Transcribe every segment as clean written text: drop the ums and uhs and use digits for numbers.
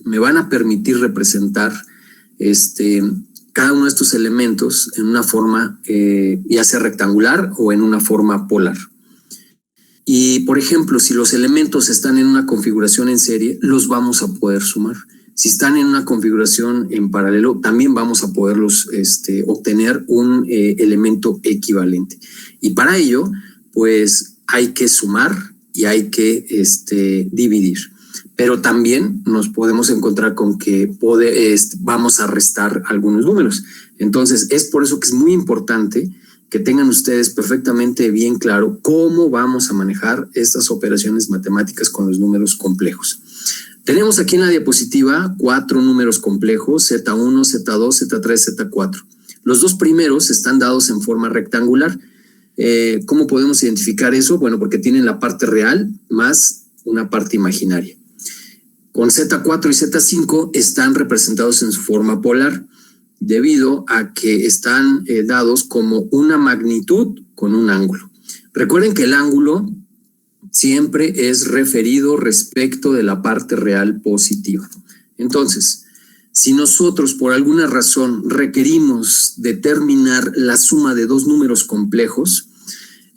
me van a permitir representar cada uno de estos elementos en una forma ya sea rectangular o en una forma polar. Y, por ejemplo, si los elementos están en una configuración en serie, los vamos a poder sumar. Si están en una configuración en paralelo, también vamos a poderlos obtener un elemento equivalente. Y para ello, pues hay que sumar y hay que dividir. Pero también nos podemos encontrar con que vamos a restar algunos números. Entonces, es por eso que es muy importante que tengan ustedes perfectamente bien claro cómo vamos a manejar estas operaciones matemáticas con los números complejos. Tenemos aquí en la diapositiva 4 números complejos, Z1, Z2, Z3, Z4. Los dos primeros están dados en forma rectangular. ¿Cómo podemos identificar eso? Bueno, porque tienen la parte real más una parte imaginaria. Con Z4 y Z5 están representados en su forma polar, debido a que están dados como una magnitud con un ángulo. Recuerden que el ángulo siempre es referido respecto de la parte real positiva. Entonces, si nosotros por alguna razón requerimos determinar la suma de dos números complejos,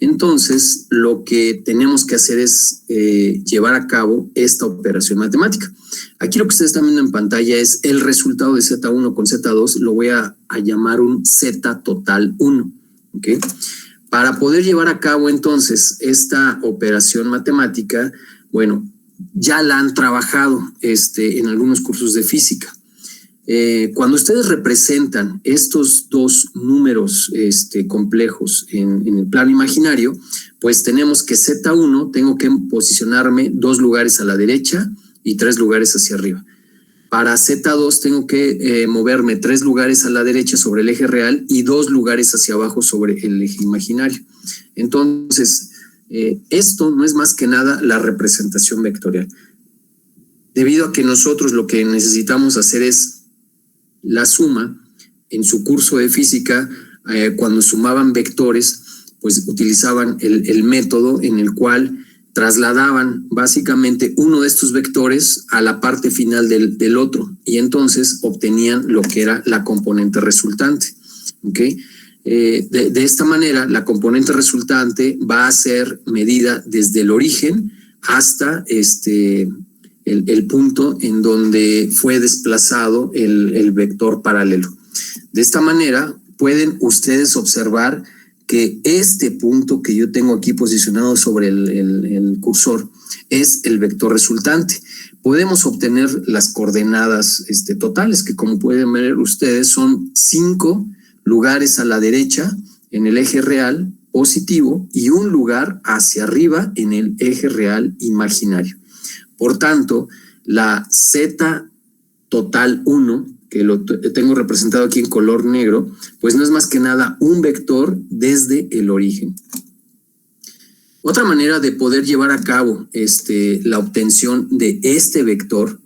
entonces lo que tenemos que hacer es llevar a cabo esta operación matemática. Aquí lo que ustedes están viendo en pantalla es el resultado de Z1 con Z2, lo voy a llamar un Z total 1. ¿Okay? Para poder llevar a cabo entonces esta operación matemática, bueno, ya la han trabajado en algunos cursos de física. Cuando ustedes representan estos dos números complejos en el plano imaginario, pues tenemos que Z1 tengo que posicionarme 2 lugares a la derecha y 3 lugares hacia arriba. Para Z2 tengo que moverme 3 lugares a la derecha sobre el eje real y 2 lugares hacia abajo sobre el eje imaginario. Entonces, esto no es más que nada la representación vectorial. Debido a que nosotros lo que necesitamos hacer es la suma. En su curso de física, cuando sumaban vectores, pues utilizaban el método en el cual trasladaban básicamente uno de estos vectores a la parte final del otro y entonces obtenían lo que era la componente resultante. ¿Okay? De esta manera, la componente resultante va a ser medida desde el origen hasta el punto en donde fue desplazado el vector paralelo. De esta manera, pueden ustedes observar que este punto que yo tengo aquí posicionado sobre el cursor es el vector resultante. Podemos obtener las coordenadas totales, que como pueden ver ustedes son 5 lugares a la derecha en el eje real positivo y 1 lugar hacia arriba en el eje real imaginario. Por tanto, la Z total 1, que lo tengo representado aquí en color negro, pues no es más que nada un vector desde el origen. Otra manera de poder llevar a cabo la obtención de este vector,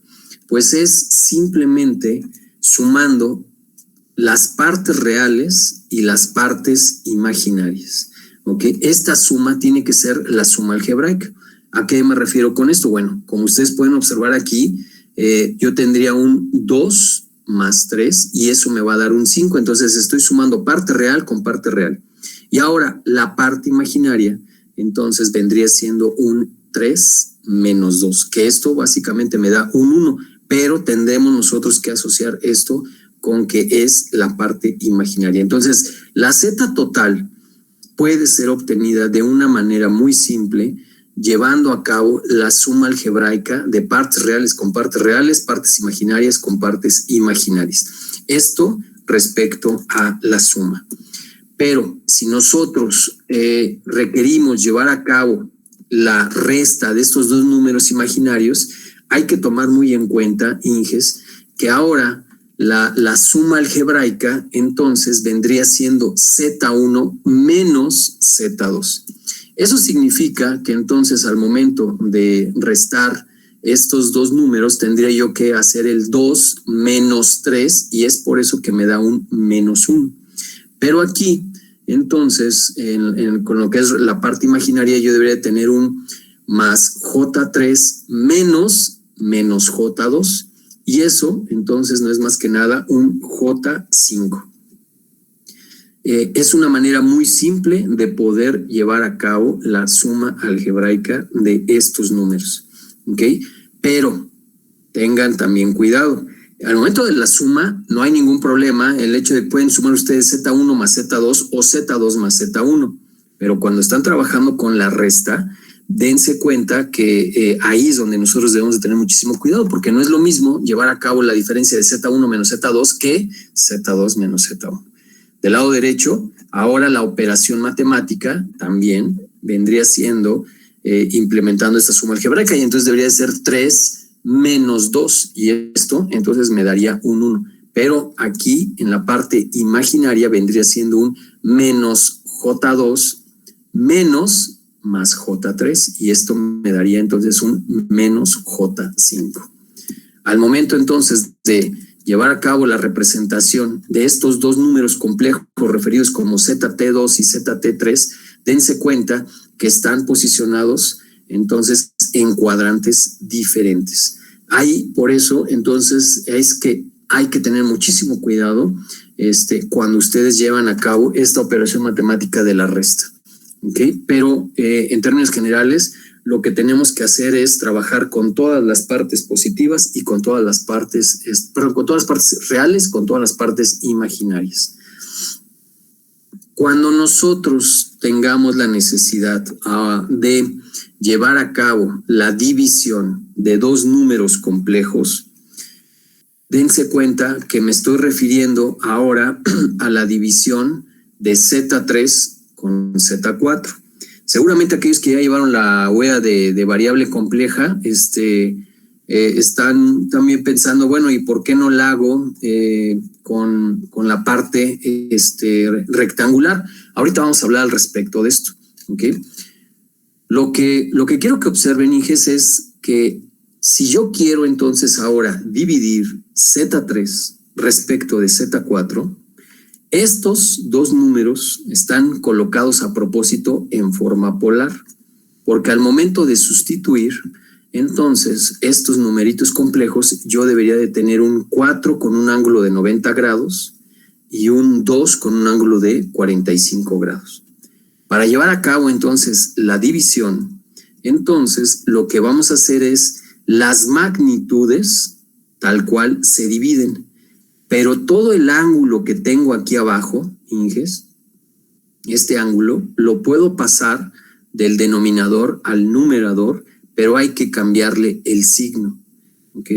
pues es simplemente sumando las partes reales y las partes imaginarias. ¿Okay? Esta suma tiene que ser la suma algebraica. ¿A qué me refiero con esto? Bueno, como ustedes pueden observar aquí, yo tendría un 2 más 3 y eso me va a dar un 5. Entonces estoy sumando parte real con parte real. Y ahora la parte imaginaria, entonces vendría siendo un 3 menos 2, que esto básicamente me da un 1, pero tendremos nosotros que asociar esto con que es la parte imaginaria. Entonces la Z total puede ser obtenida de una manera muy simple, llevando a cabo la suma algebraica de partes reales con partes reales, partes imaginarias con partes imaginarias. Esto respecto a la suma. Pero si nosotros requerimos llevar a cabo la resta de estos dos números imaginarios, hay que tomar muy en cuenta, Inges, que ahora la suma algebraica entonces vendría siendo Z1 menos Z2. Eso significa que entonces al momento de restar estos dos números tendría yo que hacer el 2 menos 3 y es por eso que me da un menos 1. Pero aquí entonces con lo que es la parte imaginaria yo debería tener un más J3 menos J2 Y eso, entonces, no es más que nada un J5. Es una manera muy simple de poder llevar a cabo la suma algebraica de estos números, ¿ok? Pero tengan también cuidado. Al momento de la suma no hay ningún problema, el hecho de que pueden sumar ustedes Z1 más Z2 o Z2 más Z1, pero cuando están trabajando con la resta, dense cuenta que ahí es donde nosotros debemos de tener muchísimo cuidado, porque no es lo mismo llevar a cabo la diferencia de Z1 menos Z2 que Z2 menos Z1. Del lado derecho, ahora la operación matemática también vendría siendo implementando esta suma algebraica, y entonces debería ser 3 menos 2, y esto entonces me daría un 1. Pero aquí en la parte imaginaria vendría siendo un menos J2 menos más J3, y esto me daría entonces un menos J5. Al momento entonces de llevar a cabo la representación de estos dos números complejos referidos como ZT2 y ZT3, dense cuenta que están posicionados entonces en cuadrantes diferentes. Ahí, por eso, entonces, es que hay que tener muchísimo cuidado cuando ustedes llevan a cabo esta operación matemática de la resta. ¿Okay? Pero en términos generales, lo que tenemos que hacer es trabajar con todas las partes positivas y con todas las partes, con todas las partes reales, con todas las partes imaginarias. Cuando nosotros tengamos la necesidad de llevar a cabo la división de dos números complejos, dense cuenta que me estoy refiriendo ahora a la división de Z3 con Z4. Seguramente aquellos que ya llevaron la OEA de variable compleja están también pensando, bueno, ¿y por qué no la hago con la parte rectangular? Ahorita vamos a hablar al respecto de esto, ¿ok? Lo que quiero que observen, hijes, es que si yo quiero entonces ahora dividir Z3 respecto de Z4, estos dos números están colocados a propósito en forma polar, porque al momento de sustituir, entonces estos numeritos complejos yo debería de tener un 4 con un ángulo de 90 grados y un 2 con un ángulo de 45 grados. Para llevar a cabo entonces la división, entonces lo que vamos a hacer es las magnitudes tal cual se dividen. Pero todo el ángulo que tengo aquí abajo, Inges, este ángulo, lo puedo pasar del denominador al numerador, pero hay que cambiarle el signo, ¿ok?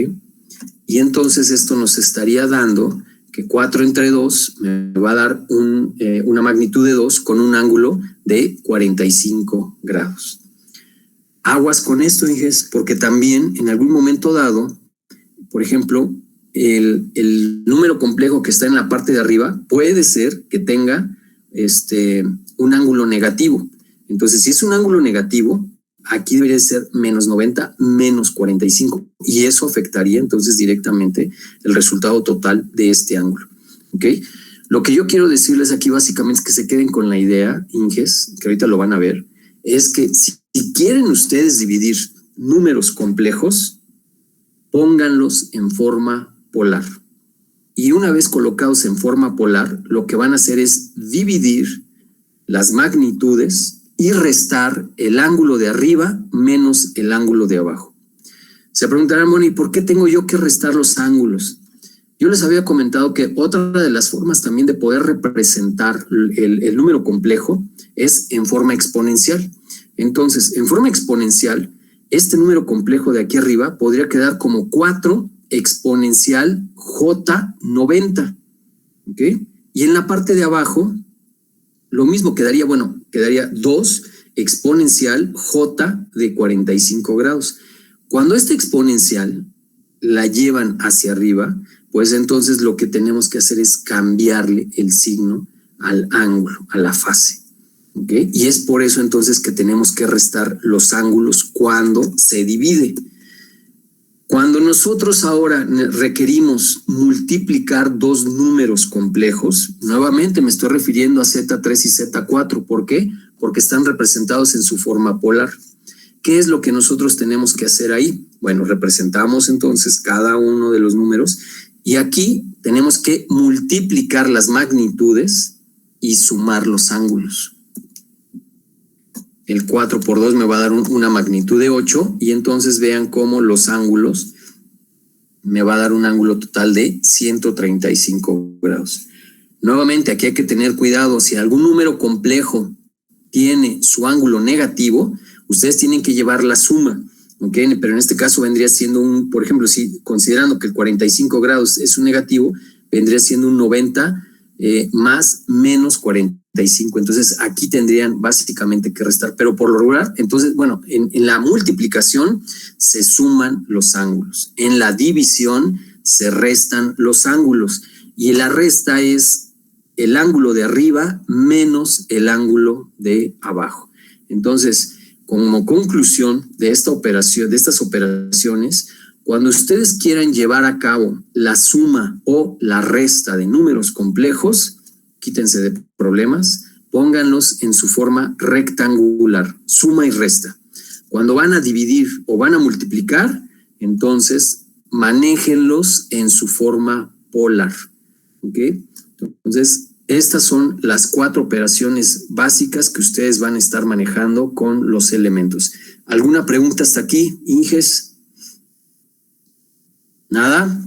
Y entonces esto nos estaría dando que 4 entre 2 me va a dar una magnitud de 2 con un ángulo de 45 grados. Aguas con esto, Inges, porque también en algún momento dado, por ejemplo, el número complejo que está en la parte de arriba puede ser que tenga un ángulo negativo. Entonces, si es un ángulo negativo, aquí debería ser menos 90, menos 45. Y eso afectaría entonces directamente el resultado total de este ángulo. ¿Ok? Lo que yo quiero decirles aquí básicamente es que se queden con la idea, Inges, que ahorita lo van a ver, es que si quieren ustedes dividir números complejos, pónganlos en forma polar. Y una vez colocados en forma polar, lo que van a hacer es dividir las magnitudes y restar el ángulo de arriba menos el ángulo de abajo. Se preguntarán, bueno, ¿y por qué tengo yo que restar los ángulos? Yo les había comentado que otra de las formas también de poder representar el número complejo es en forma exponencial. Entonces, en forma exponencial, este número complejo de aquí arriba podría quedar como 4 exponencial J90, ¿ok? Y en la parte de abajo, lo mismo quedaría, bueno, quedaría 2 exponencial J de 45 grados. Cuando esta exponencial la llevan hacia arriba, pues entonces lo que tenemos que hacer es cambiarle el signo al ángulo, a la fase, ¿ok? Y es por eso entonces que tenemos que restar los ángulos cuando se divide. Cuando nosotros ahora requerimos multiplicar dos números complejos, nuevamente me estoy refiriendo a Z3 y Z4. ¿Por qué? Porque están representados en su forma polar. ¿Qué es lo que nosotros tenemos que hacer ahí? Bueno, representamos entonces cada uno de los números y aquí tenemos que multiplicar las magnitudes y sumar los ángulos. El 4 por 2 me va a dar una magnitud de 8 y entonces vean cómo los ángulos me va a dar un ángulo total de 135 grados. Nuevamente, aquí hay que tener cuidado. Si algún número complejo tiene su ángulo negativo, ustedes tienen que llevar la suma, ¿ok? Pero en este caso vendría siendo por ejemplo, si considerando que el 45 grados es un negativo, vendría siendo un 90 más menos 45. Entonces, aquí tendrían básicamente que restar. Pero por lo regular, entonces, bueno, en la multiplicación se suman los ángulos. En la división se restan los ángulos. Y la resta es el ángulo de arriba menos el ángulo de abajo. Entonces, como conclusión de esta operación, de estas operaciones, cuando ustedes quieran llevar a cabo la suma o la resta de números complejos, quítense de problemas, pónganlos en su forma rectangular, suma y resta. Cuando van a dividir o van a multiplicar, entonces manéjenlos en su forma polar. ¿Ok? Entonces, estas son las 4 operaciones básicas que ustedes van a estar manejando con los elementos. ¿Alguna pregunta hasta aquí, Inges? ¿Nada?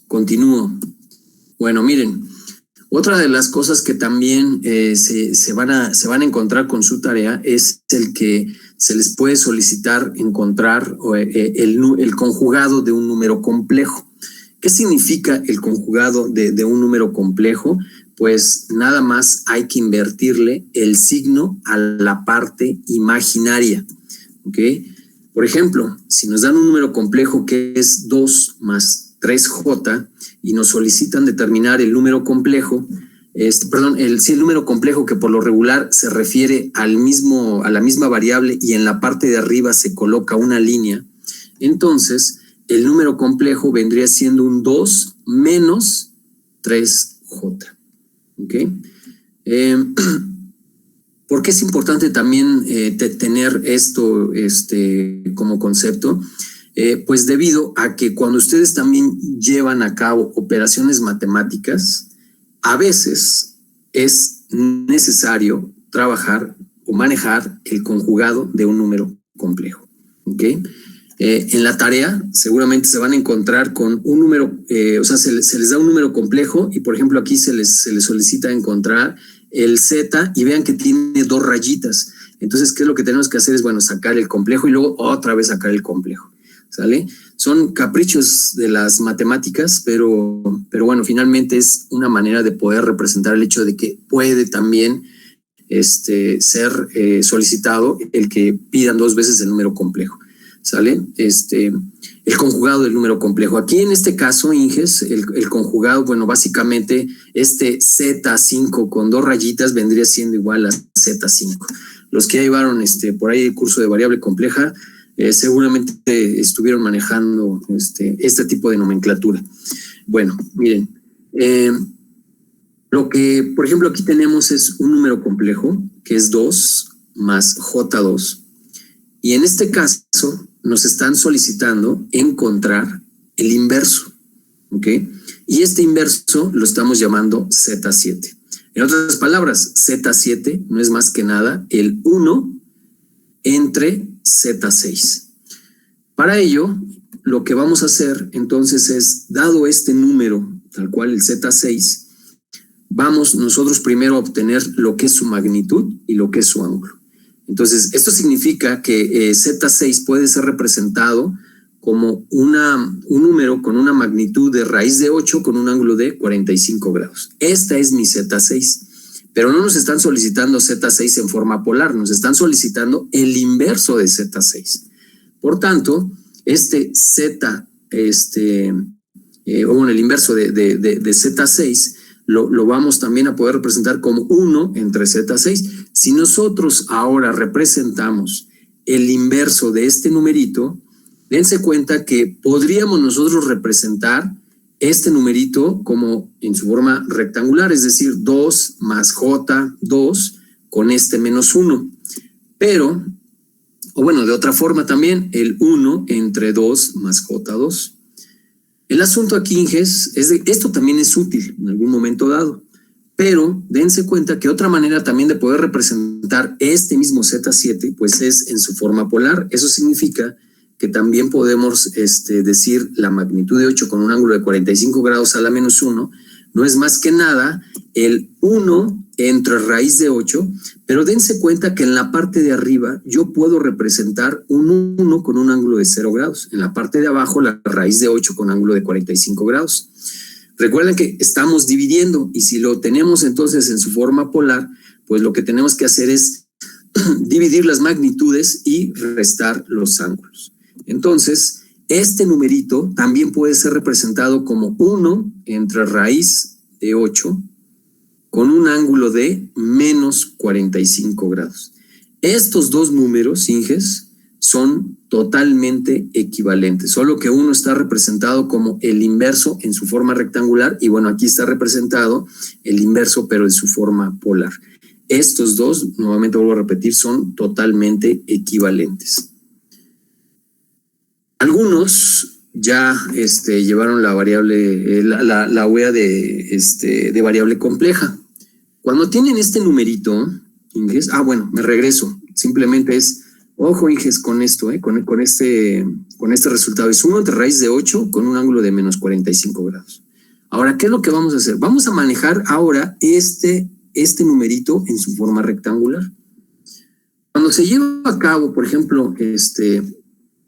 Continúo. Bueno, miren, otra de las cosas que también se van a encontrar con su tarea es el que se les puede solicitar encontrar el conjugado de un número complejo. ¿Qué significa el conjugado de un número complejo? Pues nada más hay que invertirle el signo a la parte imaginaria, ¿ok? Por ejemplo, si nos dan un número complejo que es 2 más 3j y nos solicitan determinar el número complejo, el número complejo que por lo regular se refiere a la misma variable y en la parte de arriba se coloca una línea, entonces el número complejo vendría siendo un 2 menos 3j. ¿Ok? ¿Por qué es importante también tener esto como concepto? Pues debido a que cuando ustedes también llevan a cabo operaciones matemáticas, a veces es necesario trabajar o manejar el conjugado de un número complejo. ¿Ok? En la tarea seguramente se van a encontrar con un número, se les da un número complejo y por ejemplo aquí se les solicita encontrar el z y vean que tiene 2 rayitas. Entonces, ¿qué es lo que tenemos que hacer? Es, bueno, sacar el complejo y luego otra vez sacar el complejo, ¿sale? Son caprichos de las matemáticas, pero bueno, finalmente es una manera de poder representar el hecho de que puede también ser solicitado el que pidan 2 veces el número complejo. ¿Sale? El conjugado del número complejo. Aquí en este caso, Inges, el conjugado, bueno, básicamente Z5 con 2 rayitas vendría siendo igual a Z5. Los que ya llevaron por ahí el curso de variable compleja, seguramente estuvieron manejando este tipo de nomenclatura. Bueno, miren, lo que, por ejemplo, aquí tenemos es un número complejo, que es 2 más J2. Y en este caso nos están solicitando encontrar el inverso, ¿ok? Y este inverso lo estamos llamando Z7. En otras palabras, Z7 no es más que nada el 1 entre Z6. Para ello, lo que vamos a hacer entonces es, dado este número, tal cual el Z6, vamos nosotros primero a obtener lo que es su magnitud y lo que es su ángulo. Entonces, esto significa que Z6 puede ser representado como un número con una magnitud de raíz de 8 con un ángulo de 45 grados. Esta es mi Z6, pero no nos están solicitando Z6 en forma polar, nos están solicitando el inverso de Z6. Por tanto, Z, el inverso de Z6, lo vamos también a poder representar como 1 entre Z6. Si nosotros ahora representamos el inverso de este numerito, dense cuenta que podríamos nosotros representar este numerito como en su forma rectangular, es decir, 2 más J2 con este menos 1. Pero O bueno, de otra forma también, el 1 entre 2 más J2. El asunto aquí, Inges, es de esto también es útil en algún momento dado, pero dense cuenta que otra manera también de poder representar este mismo Z7, pues es en su forma polar. Eso significa que también podemos decir la magnitud de 8 con un ángulo de 45 grados a la menos 1, no es más que nada el 1 entre raíz de 8, pero dense cuenta que en la parte de arriba yo puedo representar un 1 con un ángulo de 0 grados. En la parte de abajo la raíz de 8 con ángulo de 45 grados. Recuerden que estamos dividiendo y si lo tenemos entonces en su forma polar, pues lo que tenemos que hacer es dividir las magnitudes y restar los ángulos. Entonces, este numerito también puede ser representado como 1 entre raíz de 8 con un ángulo de menos 45 grados. Estos dos números, Inges, son totalmente equivalentes, solo que uno está representado como el inverso en su forma rectangular y bueno, aquí está representado el inverso pero en su forma polar. Estos dos, nuevamente vuelvo a repetir, son totalmente equivalentes. Algunos ya llevaron la variable, la OEA de variable compleja. Cuando tienen este numerito, Inges, bueno, me regreso, simplemente es, ojo Inges con esto, con este resultado, es 1 entre raíz de 8 con un ángulo de menos 45 grados. Ahora, ¿qué es lo que vamos a hacer? Vamos a manejar ahora este numerito en su forma rectangular. Cuando se lleva a cabo, por ejemplo,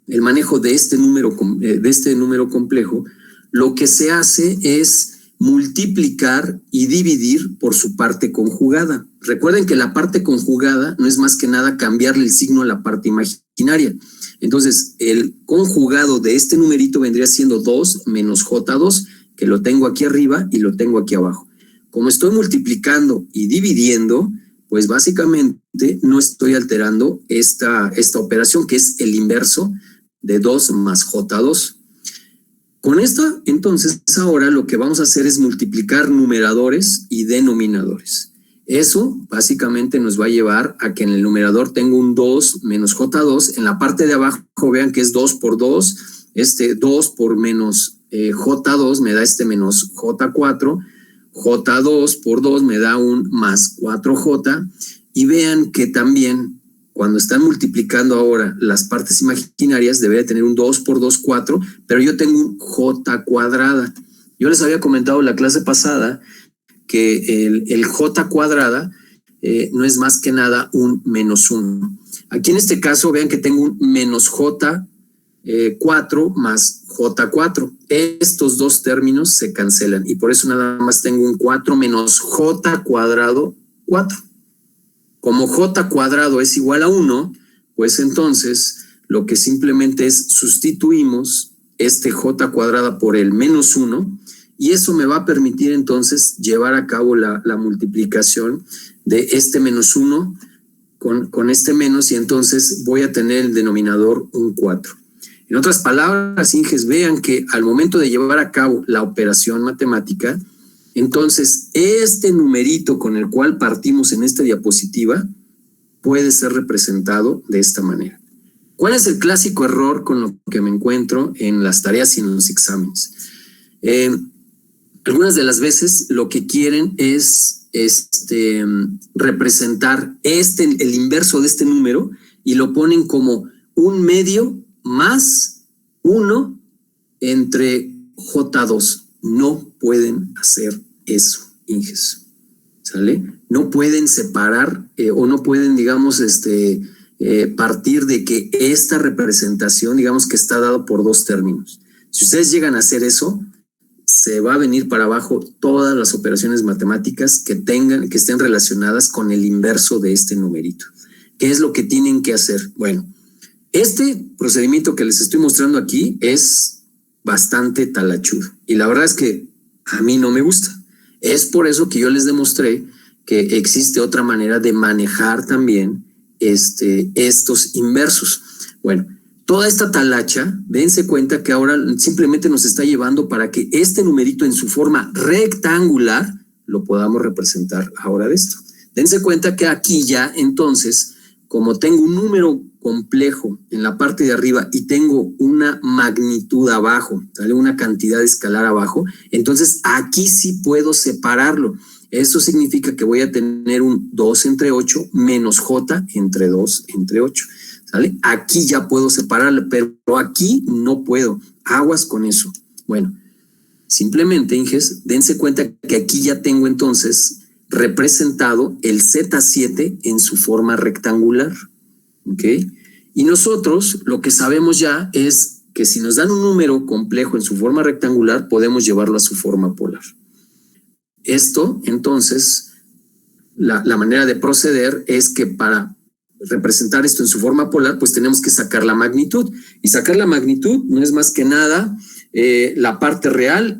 el manejo de este número complejo, lo que se hace es multiplicar y dividir por su parte conjugada. Recuerden que la parte conjugada no es más que nada cambiarle el signo a la parte imaginaria. Entonces, el conjugado de este numerito vendría siendo 2 menos J2, que lo tengo aquí arriba y lo tengo aquí abajo. Como estoy multiplicando y dividiendo, pues básicamente no estoy alterando esta operación, que es el inverso de 2 más J2. Con esta, entonces, ahora lo que vamos a hacer es multiplicar numeradores y denominadores. Eso básicamente nos va a llevar a que en el numerador tengo un 2 menos J2. En la parte de abajo vean que es 2 por 2. 2 por menos J2 me da menos J4. J2 por 2 me da un más 4J. Y vean que también cuando están multiplicando ahora las partes imaginarias, debería tener un 2 por 2, 4, pero yo tengo un J cuadrada. Yo les había comentado en la clase pasada que el J cuadrada no es más que nada un menos 1. Aquí en este caso, vean que tengo un menos J 4 más J4. Estos dos términos se cancelan y por eso nada más tengo un 4 menos J cuadrado 4. Como J cuadrado es igual a 1, pues entonces lo que simplemente es sustituimos J cuadrada por el menos 1 y eso me va a permitir entonces llevar a cabo la multiplicación de menos 1 con este menos y entonces voy a tener el denominador un 4. En otras palabras, Inges, vean que al momento de llevar a cabo la operación matemática, entonces, este numerito con el cual partimos en esta diapositiva puede ser representado de esta manera. ¿Cuál es el clásico error con lo que me encuentro en las tareas y en los exámenes? Algunas de las veces lo que quieren es representar el inverso de este número y lo ponen como un medio más 1 entre J2. No pueden hacer eso, Inges, ¿sale? No pueden separar o no pueden, digamos, partir de que esta representación, digamos que está dado por dos términos. Si ustedes llegan a hacer eso, se va a venir para abajo todas las operaciones matemáticas que estén relacionadas con el inverso de este numerito. ¿Qué es lo que tienen que hacer? Bueno, este procedimiento que les estoy mostrando aquí es bastante talachudo y la verdad es que a mí no me gusta. Es por eso que yo les demostré que existe otra manera de manejar también estos inversos. Bueno, toda esta talacha, dense cuenta que ahora simplemente nos está llevando para que este numerito en su forma rectangular lo podamos representar ahora de esto. Dense cuenta que aquí ya entonces, como tengo un número complejo en la parte de arriba y tengo una magnitud abajo, ¿sale? Una cantidad escalar abajo, entonces aquí sí puedo separarlo. Eso significa que voy a tener un 2 entre 8 menos j entre 2 entre 8. ¿Sale? Aquí ya puedo separarlo, pero aquí no puedo. Aguas con eso. Bueno, simplemente, Inges, dense cuenta que aquí ya tengo entonces representado el Z7 en su forma rectangular. ¿Ok? Y nosotros lo que sabemos ya es que si nos dan un número complejo en su forma rectangular, podemos llevarlo a su forma polar. Esto, entonces, la manera de proceder es que para representar esto en su forma polar, pues tenemos que sacar la magnitud. Y sacar la magnitud no es más que nada la parte real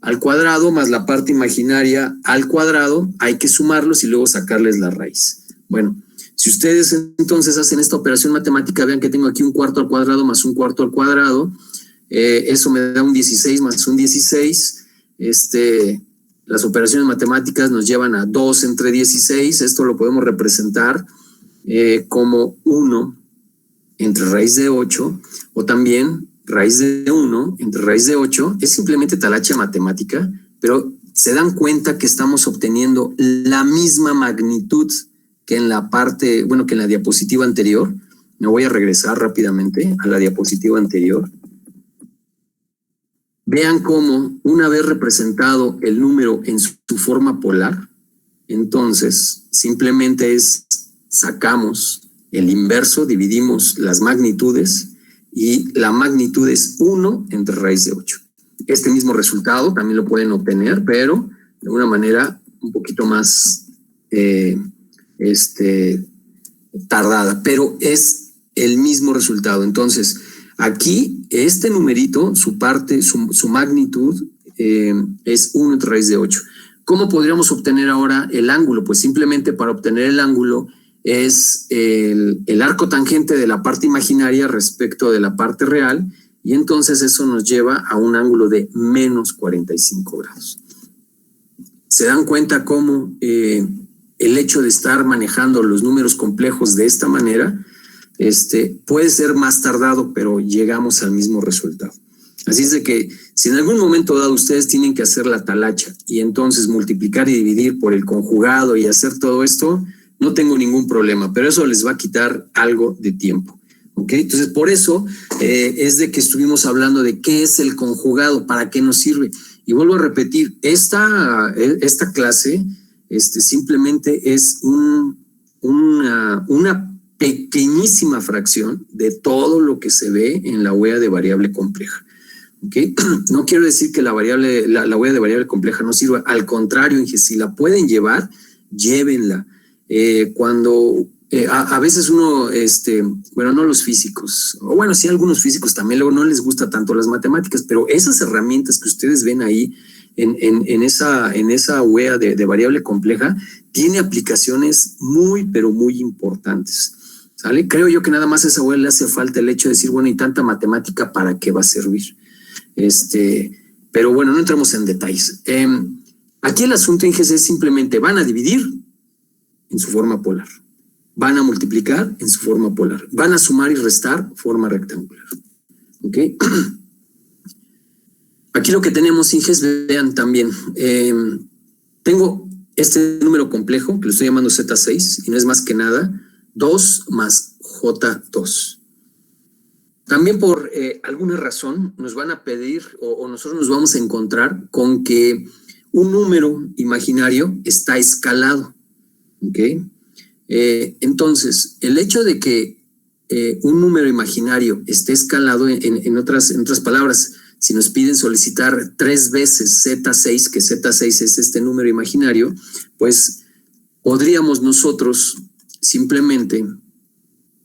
al cuadrado más la parte imaginaria al cuadrado. Hay que sumarlos y luego sacarles la raíz. Bueno, si ustedes entonces hacen esta operación matemática, vean que tengo aquí un cuarto al cuadrado más un cuarto al cuadrado. Eso me da un 16 más un 16. Las operaciones matemáticas nos llevan a 2 entre 16. Esto lo podemos representar como 1 entre raíz de 8, o también raíz de 1 entre raíz de 8. Es simplemente talacha matemática, pero se dan cuenta que estamos obteniendo la misma magnitud que en la parte, bueno, que en la diapositiva anterior. Me voy a regresar rápidamente a la diapositiva anterior. Vean cómo, una vez representado el número en su forma polar, entonces simplemente sacamos el inverso, dividimos las magnitudes y la magnitud es 1 entre raíz de 8. Este mismo resultado también lo pueden obtener, pero de una manera un poquito más tardada, pero es el mismo resultado. Entonces, aquí, este numerito, su magnitud es 1 entre raíz de 8. ¿Cómo podríamos obtener ahora el ángulo? Pues simplemente para obtener el ángulo es el arco tangente de la parte imaginaria respecto de la parte real, y entonces eso nos lleva a un ángulo de menos 45 grados. ¿Se dan cuenta cómo el hecho de estar manejando los números complejos de esta manera puede ser más tardado, pero llegamos al mismo resultado? Así es de que si en algún momento dado ustedes tienen que hacer la talacha y entonces multiplicar y dividir por el conjugado y hacer todo esto, no tengo ningún problema, pero eso les va a quitar algo de tiempo. ¿Ok? Entonces, por eso es de que estuvimos hablando de qué es el conjugado, para qué nos sirve. Y vuelvo a repetir, esta clase simplemente es una pequeñísima fracción de todo lo que se ve en la huella de variable compleja. ¿Okay? No quiero decir que la huella de variable compleja no sirva, al contrario, si la pueden llevar, llévenla. A veces uno, bueno, no los físicos, o bueno, sí algunos físicos también luego no les gusta tanto las matemáticas, pero esas herramientas que ustedes ven ahí en esa huella de variable compleja, tiene aplicaciones muy, pero muy importantes. ¿Sale? Creo yo que nada más a esa huella le hace falta el hecho de decir, bueno, y tanta matemática, ¿para qué va a servir? Pero bueno, no entremos en detalles. Aquí el asunto, Inges, es simplemente van a dividir en su forma polar, van a multiplicar en su forma polar, van a sumar y restar forma rectangular. ¿Ok? Aquí lo que tenemos, Inges, vean también, tengo este número complejo, que lo estoy llamando Z6, y no es más que nada 2 más J2. También por alguna razón nos van a pedir, o nosotros nos vamos a encontrar con que un número imaginario está escalado. ¿Ok? Entonces, el hecho de que un número imaginario esté escalado, en otras palabras, si nos piden solicitar 3 veces Z6, que Z6 es este número imaginario, pues podríamos nosotros simplemente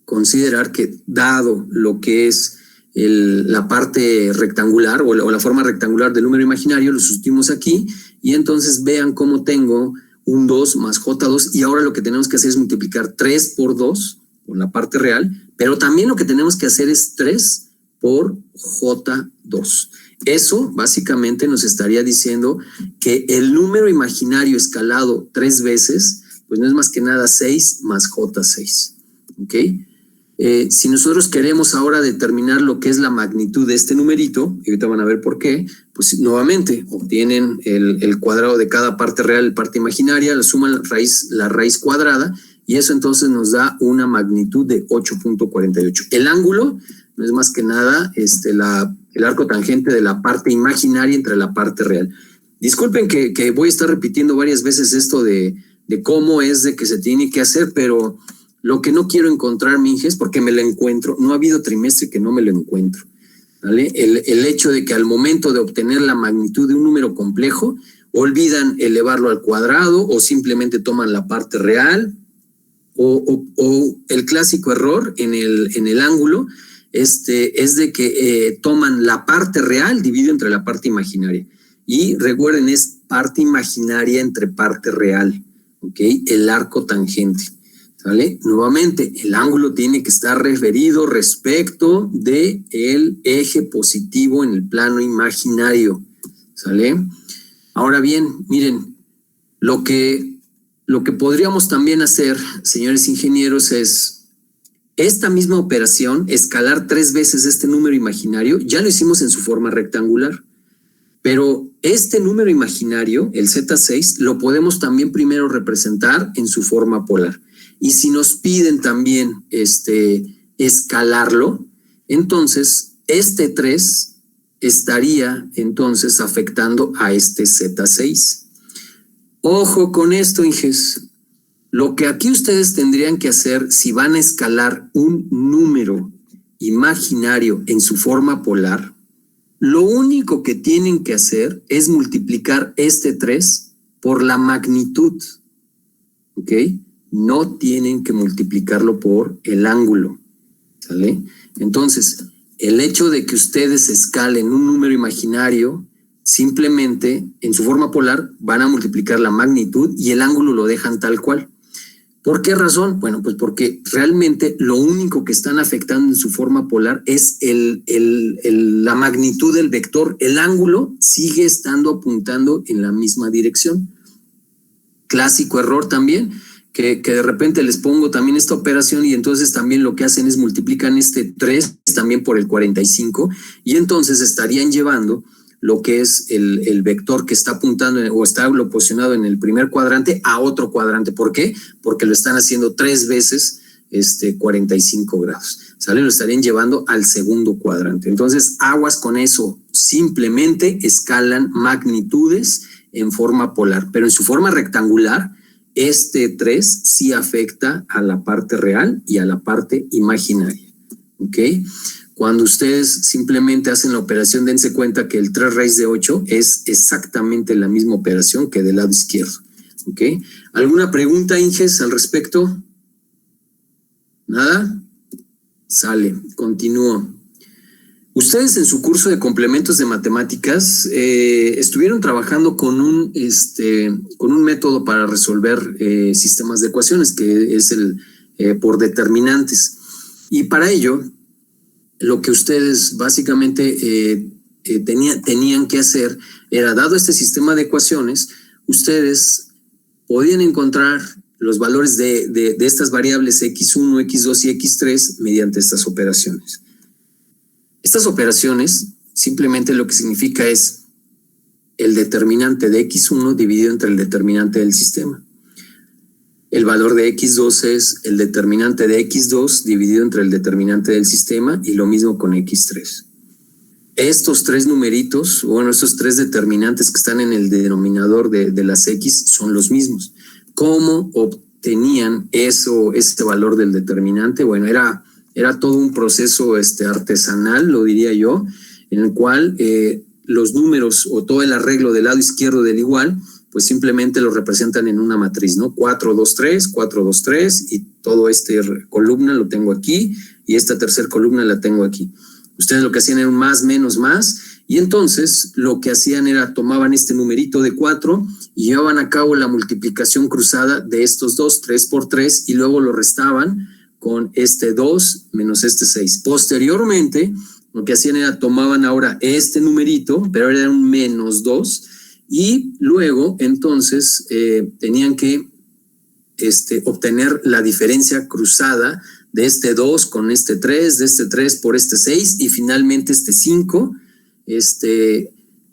considerar que, dado lo que es la parte rectangular o la forma rectangular del número imaginario, lo sustituimos aquí, y entonces vean cómo tengo un 2 más J2, y ahora lo que tenemos que hacer es multiplicar 3 por 2 con la parte real, pero también lo que tenemos que hacer es 3 por J2. Eso básicamente nos estaría diciendo que el número imaginario escalado 3 veces, pues no es más que nada 6 más J6. ¿Ok? Si nosotros queremos ahora determinar lo que es la magnitud de este numerito, y ahorita van a ver por qué, pues nuevamente obtienen el cuadrado de cada parte real y parte imaginaria, le suman la raíz cuadrada, y eso entonces nos da una magnitud de 8.48. El ángulo no es más que nada el arco tangente de la parte imaginaria entre la parte real. Disculpen que voy a estar repitiendo varias veces esto de cómo es de que se tiene que hacer, pero lo que no quiero encontrar, Minges, porque me lo encuentro, no ha habido trimestre que no me lo encuentro, ¿vale? El hecho de que al momento de obtener la magnitud de un número complejo, olvidan elevarlo al cuadrado o simplemente toman la parte real, o el clásico error en el ángulo es de que toman la parte real dividido entre la parte imaginaria. Y recuerden, es parte imaginaria entre parte real, ¿ok? El arco tangente, ¿vale? Nuevamente, el ángulo tiene que estar referido respecto del eje positivo en el plano imaginario, ¿sale? Ahora bien, miren, lo que podríamos también hacer, señores ingenieros, es esta misma operación, escalar 3 veces este número imaginario. Ya lo hicimos en su forma rectangular, pero este número imaginario, el Z6, lo podemos también primero representar en su forma polar. Y si nos piden también escalarlo, entonces este 3 estaría entonces afectando a este Z6. Ojo con esto, Inges. Lo que aquí ustedes tendrían que hacer si van a escalar un número imaginario en su forma polar, lo único que tienen que hacer es multiplicar este 3 por la magnitud, ¿ok? No tienen que multiplicarlo por el ángulo, ¿sale? Entonces, el hecho de que ustedes escalen un número imaginario, simplemente en su forma polar van a multiplicar la magnitud y el ángulo lo dejan tal cual. ¿Por qué razón? Bueno, pues porque realmente lo único que están afectando en su forma polar es la magnitud del vector. El ángulo sigue estando apuntando en la misma dirección. Clásico error también, que de repente les pongo también esta operación y entonces también lo que hacen es multiplican este 3 también por el 45 y entonces estarían llevando lo que es el vector que está apuntando o está posicionado en el primer cuadrante a otro cuadrante. ¿Por qué? Porque lo están haciendo 3 veces 45 grados. ¿Sale? Lo estarían llevando al segundo cuadrante. Entonces, aguas con eso. Simplemente escalan magnitudes en forma polar, pero en su forma rectangular, este 3 sí afecta a la parte real y a la parte imaginaria. ¿Ok? Cuando ustedes simplemente hacen la operación, dense cuenta que el 3 raíz de 8 es exactamente la misma operación que del lado izquierdo. ¿Ok? ¿Alguna pregunta, Inges, al respecto? ¿Nada? Sale, continúo. Ustedes en su curso de complementos de matemáticas estuvieron trabajando con un método para resolver sistemas de ecuaciones, que es el por determinantes. Y para ello, lo que ustedes básicamente tenían que hacer era, dado este sistema de ecuaciones, ustedes podían encontrar los valores de estas variables x1, x2 y x3 mediante estas operaciones. Estas operaciones simplemente lo que significa es el determinante de x1 dividido entre el determinante del sistema. El valor de x2 es el determinante de x2 dividido entre el determinante del sistema y lo mismo con x3. Estos 3 numeritos, bueno, estos 3 determinantes que están en el denominador de las x son los mismos. ¿Cómo obtenían este valor del determinante? Bueno, era todo un proceso artesanal, lo diría yo, en el cual los números o todo el arreglo del lado izquierdo del igual, pues simplemente lo representan en una matriz, ¿no? 4, 2, 3, 4, 2, 3, y todo columna lo tengo aquí, y esta tercera columna la tengo aquí. Ustedes lo que hacían era un más, menos, más, y entonces lo que hacían era tomaban este numerito de 4 y llevaban a cabo la multiplicación cruzada de estos dos, 3 por 3, y luego lo restaban con este 2 menos este 6. Posteriormente, lo que hacían era tomaban ahora este numerito, pero era un menos 2, y luego entonces tenían que obtener la diferencia cruzada de este 2 con este 3, de este 3 por este 6 y finalmente este 5,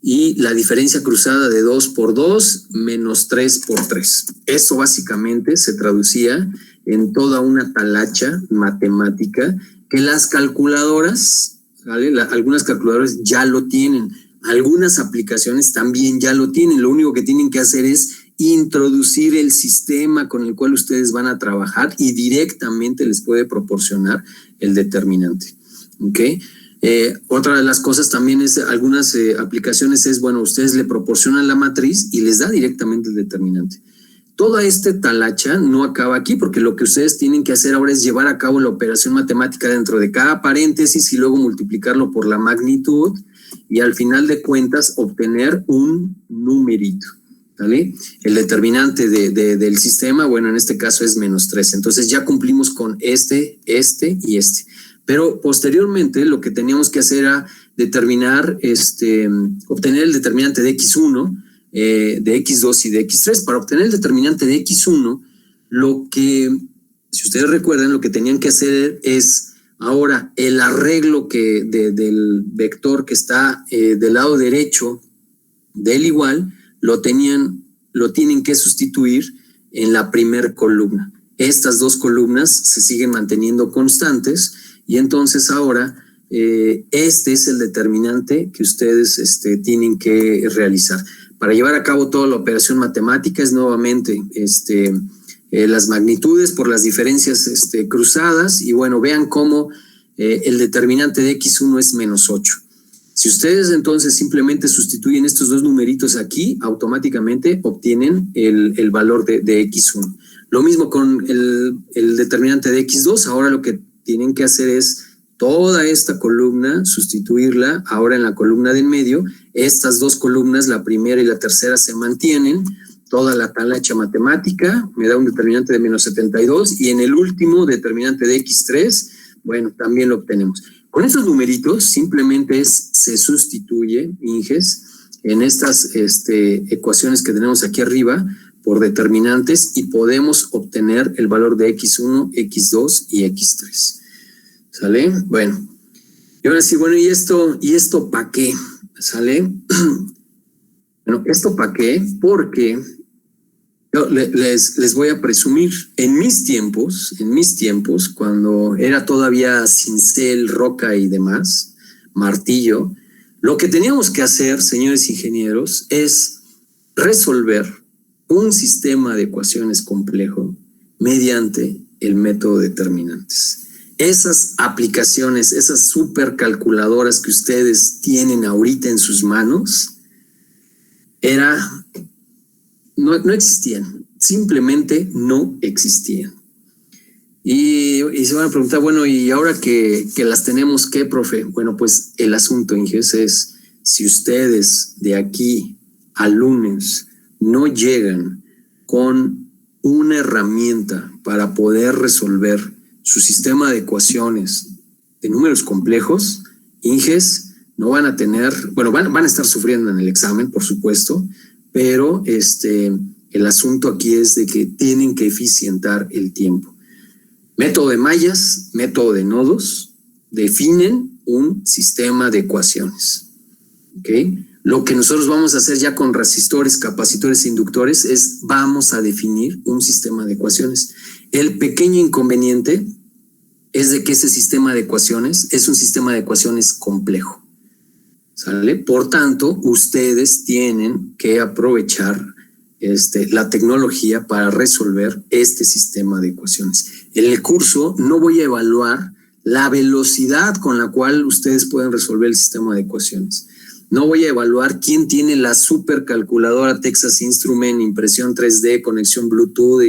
y la diferencia cruzada de 2 por 2 menos 3 por 3. Eso básicamente se traducía en toda una talacha matemática que las calculadoras, ¿vale? Algunas calculadoras ya lo tienen, algunas aplicaciones también ya lo tienen, lo único que tienen que hacer es introducir el sistema con el cual ustedes van a trabajar y directamente les puede proporcionar el determinante. ¿Ok? Otra de las cosas también es, algunas aplicaciones es, bueno, ustedes le proporcionan la matriz y les da directamente el determinante. Toda esta talacha no acaba aquí porque lo que ustedes tienen que hacer ahora es llevar a cabo la operación matemática dentro de cada paréntesis y luego multiplicarlo por la magnitud y al final de cuentas obtener un numerito. ¿Vale? El determinante del sistema, bueno, en este caso es menos 3. Entonces ya cumplimos con este y este. Pero posteriormente lo que teníamos que hacer era determinar, obtener el determinante de X1, de X2 y de X3. Para obtener el determinante de X1, si ustedes recuerdan, lo que tenían que hacer es ahora el arreglo del vector que está del lado derecho del igual, lo tienen que sustituir en la primera columna. Estas dos columnas se siguen manteniendo constantes y entonces ahora este es el determinante que ustedes tienen que realizar. Para llevar a cabo toda la operación matemática es nuevamente las magnitudes por las diferencias cruzadas y bueno, vean cómo el determinante de X1 es menos 8. Si ustedes entonces simplemente sustituyen estos dos numeritos aquí, automáticamente obtienen el valor de X1. Lo mismo con el determinante de X2, ahora lo que tienen que hacer es toda esta columna, sustituirla ahora en la columna del medio. Estas dos columnas, la primera y la tercera, se mantienen. Toda la talacha matemática me da un determinante de menos 72 y en el último determinante de X3, bueno, también lo obtenemos. Con estos numeritos simplemente se sustituye, Inges, en estas ecuaciones que tenemos aquí arriba por determinantes y podemos obtener el valor de X1, X2 y X3. ¿Sale? Bueno, y ahora sí, bueno, ¿y esto para qué? ¿Sale? Bueno, ¿esto para qué? Porque yo les voy a presumir, en mis tiempos, cuando era todavía cincel, roca y demás, martillo, lo que teníamos que hacer, señores ingenieros, es resolver un sistema de ecuaciones complejo mediante el método de determinantes. Esas aplicaciones, esas supercalculadoras que ustedes tienen ahorita en sus manos, no existían, simplemente no existían. Y se van a preguntar, bueno, ¿y ahora que las tenemos qué, profe? Bueno, pues el asunto, Inges, es si ustedes de aquí al lunes no llegan con una herramienta para poder resolver su sistema de ecuaciones de números complejos, Inges, no van a tener, bueno, van a estar sufriendo en el examen, por supuesto, pero el asunto aquí es de que tienen que eficientar el tiempo. Método de mallas, método de nodos, definen un sistema de ecuaciones. ¿Ok? Lo que nosotros vamos a hacer ya con resistores, capacitores e inductores es vamos a definir un sistema de ecuaciones. El pequeño inconveniente es de que ese sistema de ecuaciones es un sistema de ecuaciones complejo. ¿Sale? Por tanto, ustedes tienen que aprovechar la tecnología para resolver este sistema de ecuaciones. En el curso no voy a evaluar la velocidad con la cual ustedes pueden resolver el sistema de ecuaciones. No voy a evaluar quién tiene la supercalculadora Texas Instruments, impresión 3D, conexión Bluetooth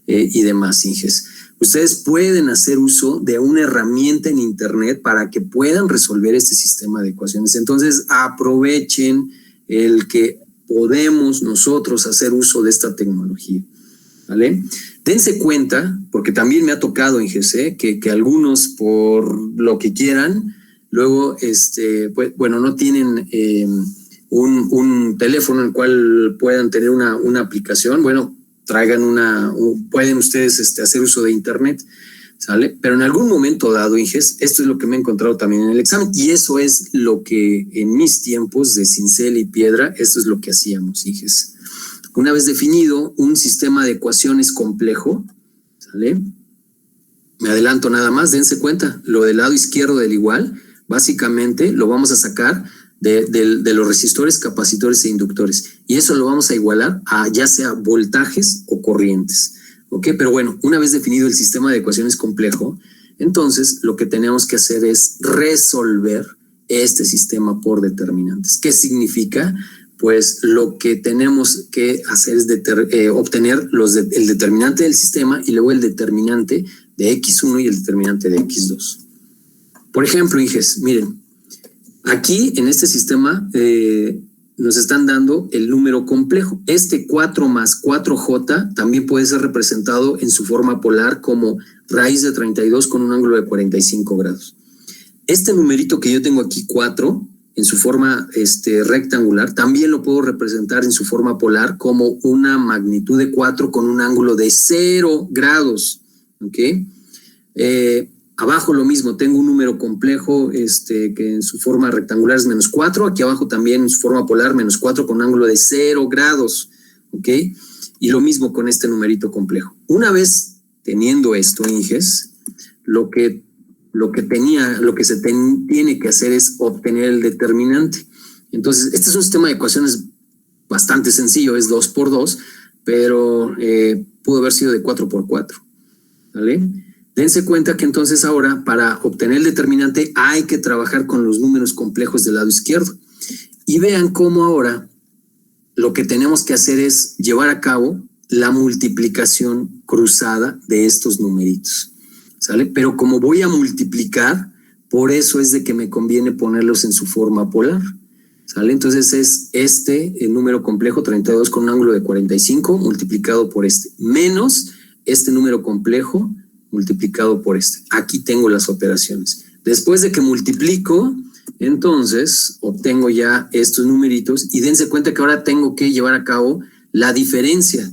y demás, Inges. Ustedes pueden hacer uso de una herramienta en internet para que puedan resolver este sistema de ecuaciones. Entonces, aprovechen el que podemos nosotros hacer uso de esta tecnología. ¿Vale? Dense cuenta, porque también me ha tocado, Inges, que algunos, por lo que quieran, luego, pues, bueno, no tienen un teléfono en el cual puedan tener una aplicación. Bueno, traigan pueden ustedes hacer uso de internet. ¿sale? Pero en algún momento dado, Inges, esto es lo que me he encontrado también en el examen, y eso es lo que en mis tiempos de cincel y piedra, esto es lo que hacíamos, Inges. Una vez definido un sistema de ecuaciones complejo, ¿sale? Me adelanto nada más, dense cuenta, lo del lado izquierdo del igual, básicamente lo vamos a sacar de los resistores, capacitores e inductores. Y eso lo vamos a igualar a ya sea voltajes o corrientes. ¿Ok? Pero bueno, una vez definido el sistema de ecuaciones complejo, entonces lo que tenemos que hacer es resolver este sistema por determinantes. ¿Qué significa? Pues lo que tenemos que hacer es obtener el determinante del sistema y luego el determinante de X1 y el determinante de X2. Por ejemplo, Inges, miren, aquí en este sistema nos están dando el número complejo. Este 4 más 4J también puede ser representado en su forma polar como raíz de 32 con un ángulo de 45 grados. Este numerito que yo tengo aquí, 4, en su forma rectangular, también lo puedo representar en su forma polar como una magnitud de 4 con un ángulo de 0 grados. ¿Ok? Abajo lo mismo, tengo un número complejo que en su forma rectangular es menos 4, aquí abajo también en su forma polar menos 4 con un ángulo de 0 grados, ¿ok? Y lo mismo con este numerito complejo. Una vez teniendo esto, Inges, lo que se tiene que hacer es obtener el determinante. Entonces, este es un sistema de ecuaciones bastante sencillo, es 2 por 2, pero pudo haber sido de 4 por 4, ¿vale? Dense cuenta que entonces ahora para obtener el determinante hay que trabajar con los números complejos del lado izquierdo. Y vean cómo ahora lo que tenemos que hacer es llevar a cabo la multiplicación cruzada de estos numeritos, ¿sale? Pero como voy a multiplicar, por eso es de que me conviene ponerlos en su forma polar, ¿sale? Entonces es el número complejo 32 con un ángulo de 45 multiplicado por menos este número complejo multiplicado por Aquí tengo las operaciones. Después de que multiplico, entonces obtengo ya estos numeritos y dense cuenta que ahora tengo que llevar a cabo la diferencia,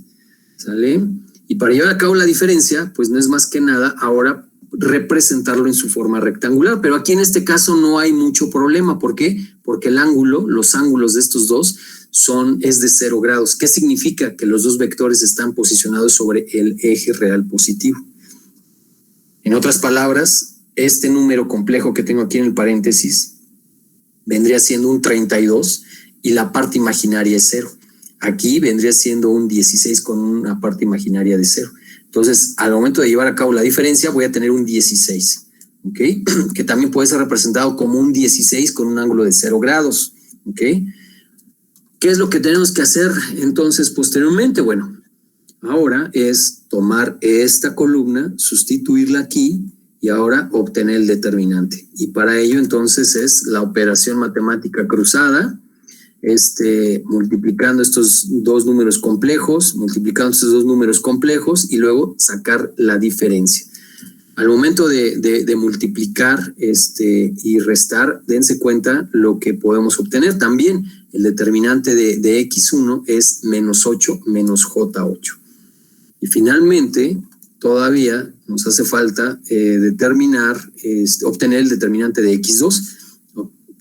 ¿sale? Y para llevar a cabo la diferencia, pues no es más que nada ahora representarlo en su forma rectangular, pero aquí en este caso no hay mucho problema. ¿Por qué? Porque los ángulos de estos dos es de 0 grados. ¿Qué significa? Que los dos vectores están posicionados sobre el eje real positivo. En otras palabras, este número complejo que tengo aquí en el paréntesis vendría siendo un 32 y la parte imaginaria es 0. Aquí vendría siendo un 16 con una parte imaginaria de 0. Entonces, al momento de llevar a cabo la diferencia, voy a tener un 16, ¿ok? Que también puede ser representado como un 16 con un ángulo de 0 grados, ¿ok? ¿Qué es lo que tenemos que hacer entonces posteriormente? Bueno, ahora es tomar esta columna, sustituirla aquí y ahora obtener el determinante. Y para ello entonces es la operación matemática cruzada, multiplicando estos dos números complejos, y luego sacar la diferencia. Al momento de multiplicar y restar, dense cuenta lo que podemos obtener. También el determinante de X1 es menos 8 menos J8. Y finalmente, todavía nos hace falta obtener el determinante de X2.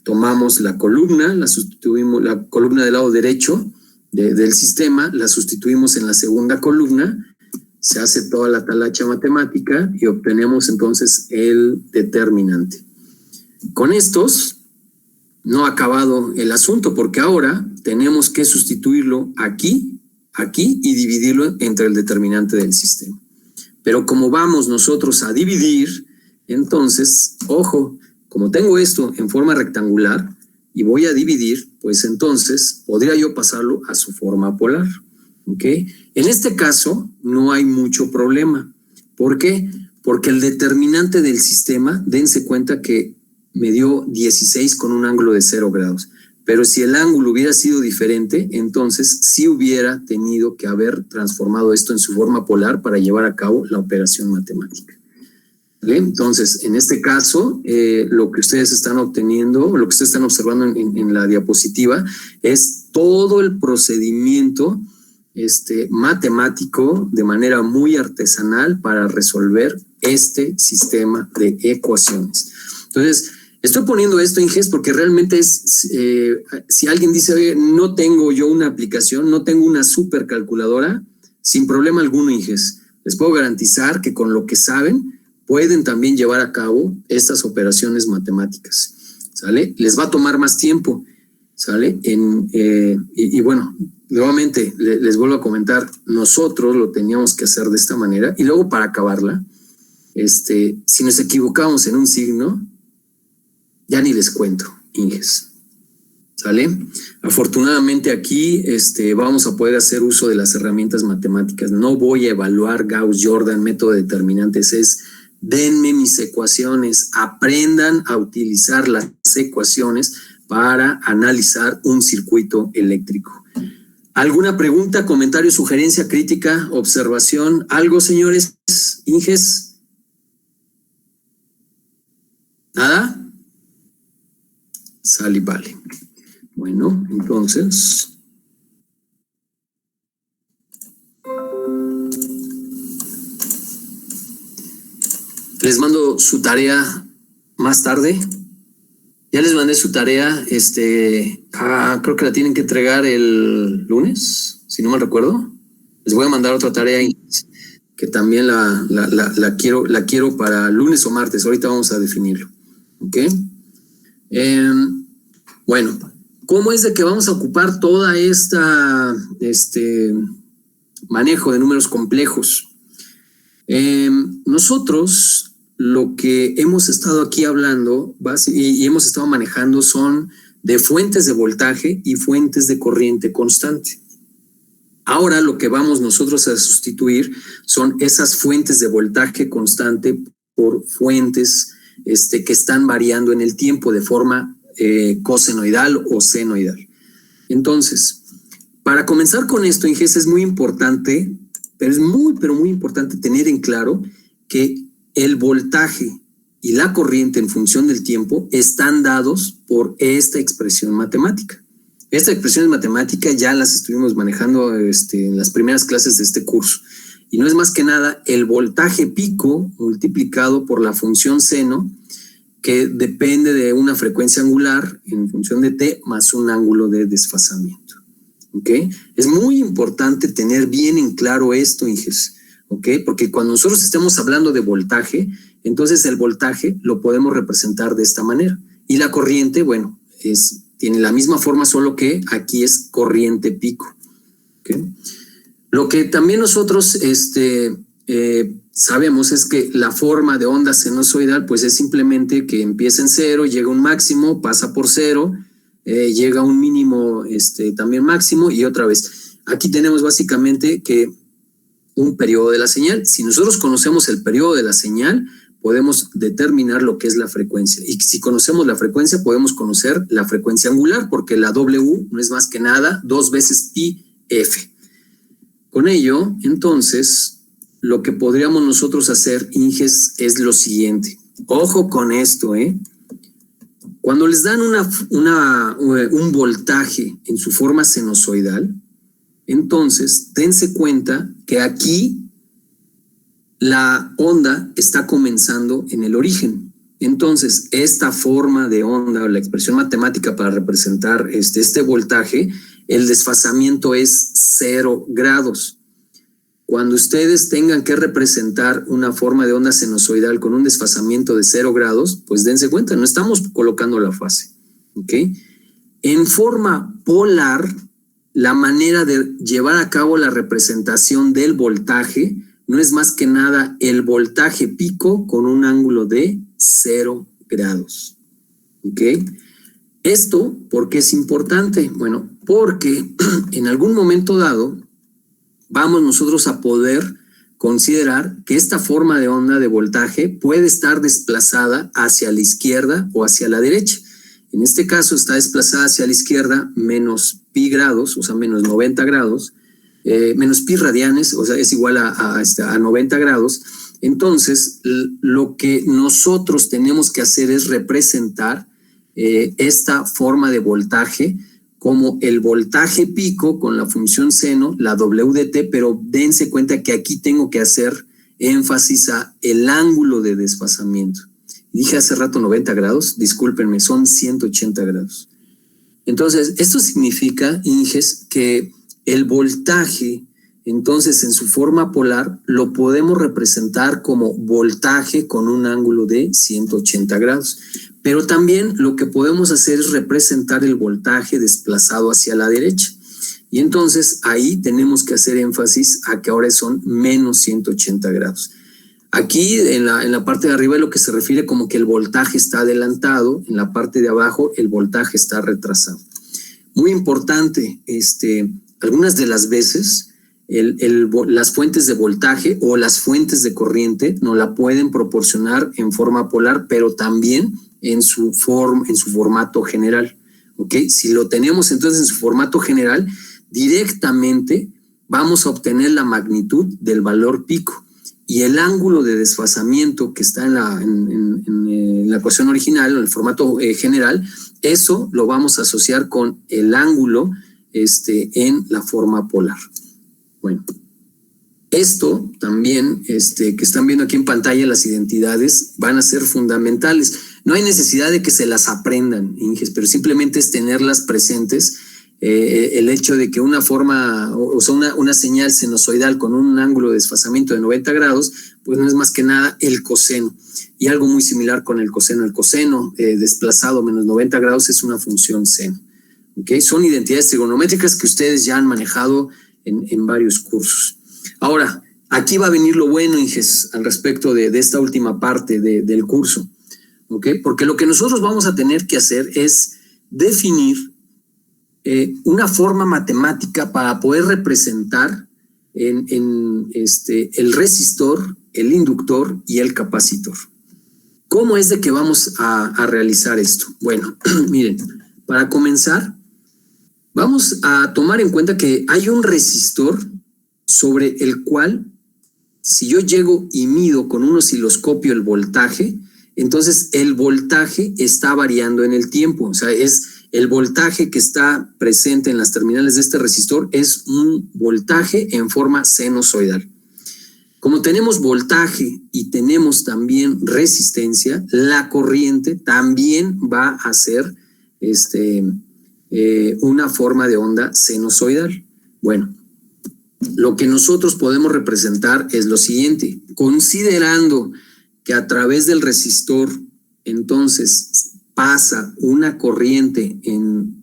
Tomamos la columna, la sustituimos, la columna del lado derecho del sistema, la sustituimos en la segunda columna, se hace toda la talacha matemática y obtenemos entonces el determinante. Con estos no ha acabado el asunto, porque ahora tenemos que sustituirlo aquí y dividirlo entre el determinante del sistema. Pero como vamos nosotros a dividir, entonces, ojo, como tengo esto en forma rectangular y voy a dividir, pues entonces podría yo pasarlo a su forma polar, ¿ok? En este caso no hay mucho problema. ¿Por qué? Porque el determinante del sistema, dense cuenta que me dio 16 con un ángulo de 0 grados. Pero si el ángulo hubiera sido diferente, entonces sí hubiera tenido que haber transformado esto en su forma polar para llevar a cabo la operación matemática. ¿Vale? Entonces, en este caso, lo que ustedes están obteniendo, lo que ustedes están observando en la diapositiva, es todo el procedimiento matemático de manera muy artesanal para resolver este sistema de ecuaciones. Entonces, estoy poniendo esto, Inges, porque realmente es, si alguien dice, oye, no tengo yo una aplicación, no tengo una supercalculadora, sin problema alguno, Inges. Les puedo garantizar que con lo que saben, pueden también llevar a cabo estas operaciones matemáticas, ¿sale? Les va a tomar más tiempo, ¿sale? Y bueno, nuevamente les vuelvo a comentar, nosotros lo teníamos que hacer de esta manera, y luego para acabarla, si nos equivocamos en un signo, ya ni les cuento, Inges, ¿sale? Afortunadamente aquí vamos a poder hacer uso de las herramientas matemáticas. No voy a evaluar Gauss, Jordan, método de determinantes, denme mis ecuaciones, aprendan a utilizar las ecuaciones para analizar un circuito eléctrico. ¿Alguna pregunta, comentario, sugerencia, crítica, observación? ¿Algo, señores? Inges. ¿Nada? Sale y vale. Bueno, entonces. Les mando su tarea más tarde. Ya les mandé su tarea, creo que la tienen que entregar el lunes, si no mal recuerdo. Les voy a mandar otra tarea que también la quiero para lunes o martes. Ahorita vamos a definirlo. ¿Ok? Bueno, ¿cómo es de que vamos a ocupar toda esta manejo de números complejos? Nosotros lo que hemos estado aquí hablando y hemos estado manejando son de fuentes de voltaje y fuentes de corriente constante. Ahora lo que vamos nosotros a sustituir son esas fuentes de voltaje constante por fuentes que están variando en el tiempo de forma cosenoidal o senoidal. Entonces, para comenzar con esto, Inges, es muy importante, pero es muy importante tener en claro que el voltaje y la corriente en función del tiempo están dados por esta expresión matemática. Esta expresión matemática ya las estuvimos manejando en las primeras clases de este curso. Y no es más que nada el voltaje pico multiplicado por la función seno, que depende de una frecuencia angular en función de t más un ángulo de desfasamiento. ¿Ok? Es muy importante tener bien en claro esto, Inges. ¿Ok? Porque cuando nosotros estemos hablando de voltaje, entonces el voltaje lo podemos representar de esta manera. Y la corriente, bueno, tiene la misma forma, solo que aquí es corriente pico. ¿Ok? Lo que también nosotros sabemos es que la forma de onda sinusoidal pues es simplemente que empieza en cero, llega a un máximo, pasa por cero, llega a un mínimo también máximo y otra vez. Aquí tenemos básicamente que un periodo de la señal. Si nosotros conocemos el periodo de la señal, podemos determinar lo que es la frecuencia. Y si conocemos la frecuencia, podemos conocer la frecuencia angular, porque la W no es más que nada 2 veces pi f. Con ello, entonces, lo que podríamos nosotros hacer, Inges, es lo siguiente. Ojo con esto, Cuando les dan un voltaje en su forma sinusoidal, entonces, dense cuenta que aquí la onda está comenzando en el origen. Entonces, esta forma de onda, o la expresión matemática para representar este voltaje, el desfasamiento es 0 grados. Cuando ustedes tengan que representar una forma de onda sinusoidal con un desfasamiento de 0 grados, pues dense cuenta, no estamos colocando la fase. ¿Ok? En forma polar, la manera de llevar a cabo la representación del voltaje no es más que nada el voltaje pico con un ángulo de 0 grados. ¿Ok? ¿Esto por qué es importante? Bueno, porque en algún momento dado vamos nosotros a poder considerar que esta forma de onda de voltaje puede estar desplazada hacia la izquierda o hacia la derecha. En este caso está desplazada hacia la izquierda menos pi grados, o sea, menos 90 grados, menos pi radianes, o sea, es igual a 90 grados. Entonces, lo que nosotros tenemos que hacer es representar esta forma de voltaje como el voltaje pico con la función seno, la W de t, pero dense cuenta que aquí tengo que hacer énfasis a el ángulo de desfasamiento. Dije hace rato 90 grados, discúlpenme, son 180 grados. Entonces, esto significa, Inges, que el voltaje, entonces en su forma polar, lo podemos representar como voltaje con un ángulo de 180 grados. Pero también lo que podemos hacer es representar el voltaje desplazado hacia la derecha. Y entonces ahí tenemos que hacer énfasis a que ahora son menos 180 grados. Aquí en la parte de arriba es lo que se refiere como que el voltaje está adelantado, en la parte de abajo el voltaje está retrasado. Muy importante, algunas de las veces las fuentes de voltaje o las fuentes de corriente nos la pueden proporcionar en forma polar, pero también en su formato general. ¿Okay? Si lo tenemos entonces en su formato general, directamente vamos a obtener la magnitud del valor pico. Y el ángulo de desfasamiento que está en la ecuación original, en el formato general, eso lo vamos a asociar con el ángulo en la forma polar. Bueno, esto también que están viendo aquí en pantalla, las identidades van a ser fundamentales. No hay necesidad de que se las aprendan, Inges, pero simplemente es tenerlas presentes. El hecho de que una forma, o sea, una señal sinusoidal con un ángulo de desfasamiento de 90 grados, pues no es más que nada el coseno. Y algo muy similar con el coseno. El coseno desplazado menos 90 grados es una función seno. ¿Okay? Son identidades trigonométricas que ustedes ya han manejado en varios cursos. Ahora, aquí va a venir lo bueno, Inges, al respecto de esta última parte del curso. ¿Okay? Porque lo que nosotros vamos a tener que hacer es definir una forma matemática para poder representar el resistor, el inductor y el capacitor. ¿Cómo es de que vamos a realizar esto? Bueno, miren, para comenzar, vamos a tomar en cuenta que hay un resistor sobre el cual, si yo llego y mido con un osciloscopio el voltaje, entonces el voltaje está variando en el tiempo. O sea, el voltaje que está presente en las terminales de este resistor es un voltaje en forma sinusoidal. Como tenemos voltaje y tenemos también resistencia, la corriente también va a ser una forma de onda sinusoidal. Bueno, lo que nosotros podemos representar es lo siguiente. Considerando que a través del resistor, entonces, pasa una corriente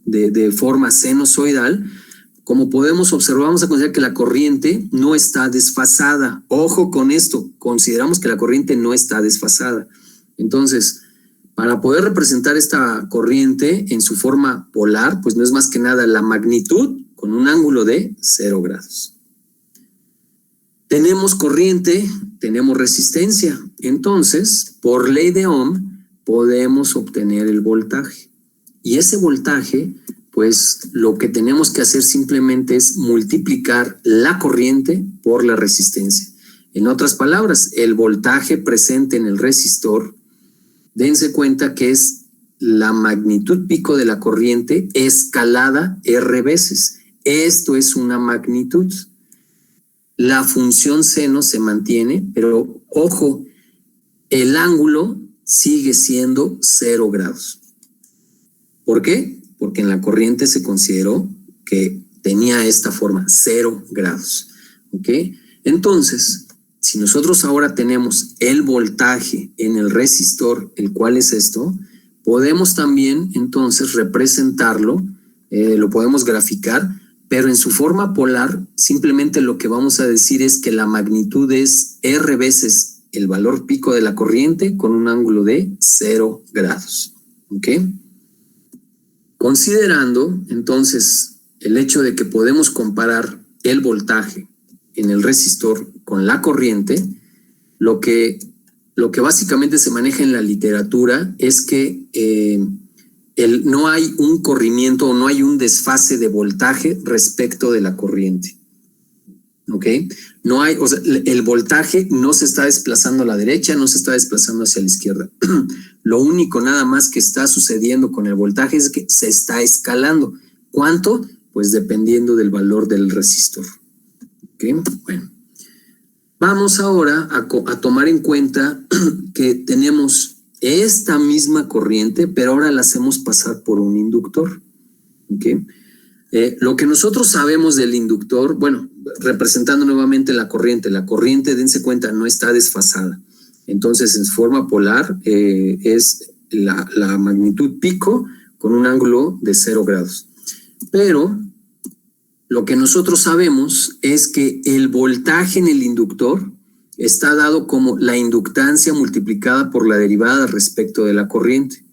de forma sinusoidal, como podemos observar, vamos a considerar que la corriente no está desfasada. Ojo con esto, consideramos que la corriente no está desfasada. Entonces, para poder representar esta corriente en su forma polar, pues no es más que nada la magnitud con un ángulo de 0 grados. Tenemos corriente, tenemos resistencia. Entonces, por ley de Ohm, podemos obtener el voltaje. Y ese voltaje, pues lo que tenemos que hacer simplemente es multiplicar la corriente por la resistencia. En otras palabras, el voltaje presente en el resistor, dense cuenta que es la magnitud pico de la corriente escalada R veces. Esto es una magnitud. La función seno se mantiene, pero ojo, el ángulo sigue siendo 0 grados. ¿Por qué? Porque en la corriente se consideró que tenía esta forma, 0 grados. ¿Ok? Entonces, si nosotros ahora tenemos el voltaje en el resistor, el cual es esto, podemos también entonces representarlo, lo podemos graficar, pero en su forma polar, simplemente lo que vamos a decir es que la magnitud es R veces el valor pico de la corriente con un ángulo de 0 grados. ¿Ok? Considerando entonces el hecho de que podemos comparar el voltaje en el resistor con la corriente, lo que básicamente se maneja en la literatura es que no hay un corrimiento o no hay un desfase de voltaje respecto de la corriente. ¿Ok? No hay, o sea, el voltaje no se está desplazando a la derecha, no se está desplazando hacia la izquierda. Lo único nada más que está sucediendo con el voltaje es que se está escalando. ¿Cuánto? Pues dependiendo del valor del resistor. ¿Ok? Bueno. Vamos ahora a tomar en cuenta que tenemos esta misma corriente, pero ahora la hacemos pasar por un inductor. ¿Okay? Lo que nosotros sabemos del inductor, bueno, representando nuevamente la corriente, dense cuenta, no está desfasada. Entonces, en forma polar es la magnitud pico con un ángulo de 0 grados. Pero lo que nosotros sabemos es que el voltaje en el inductor está dado como la inductancia multiplicada por la derivada respecto de la corriente.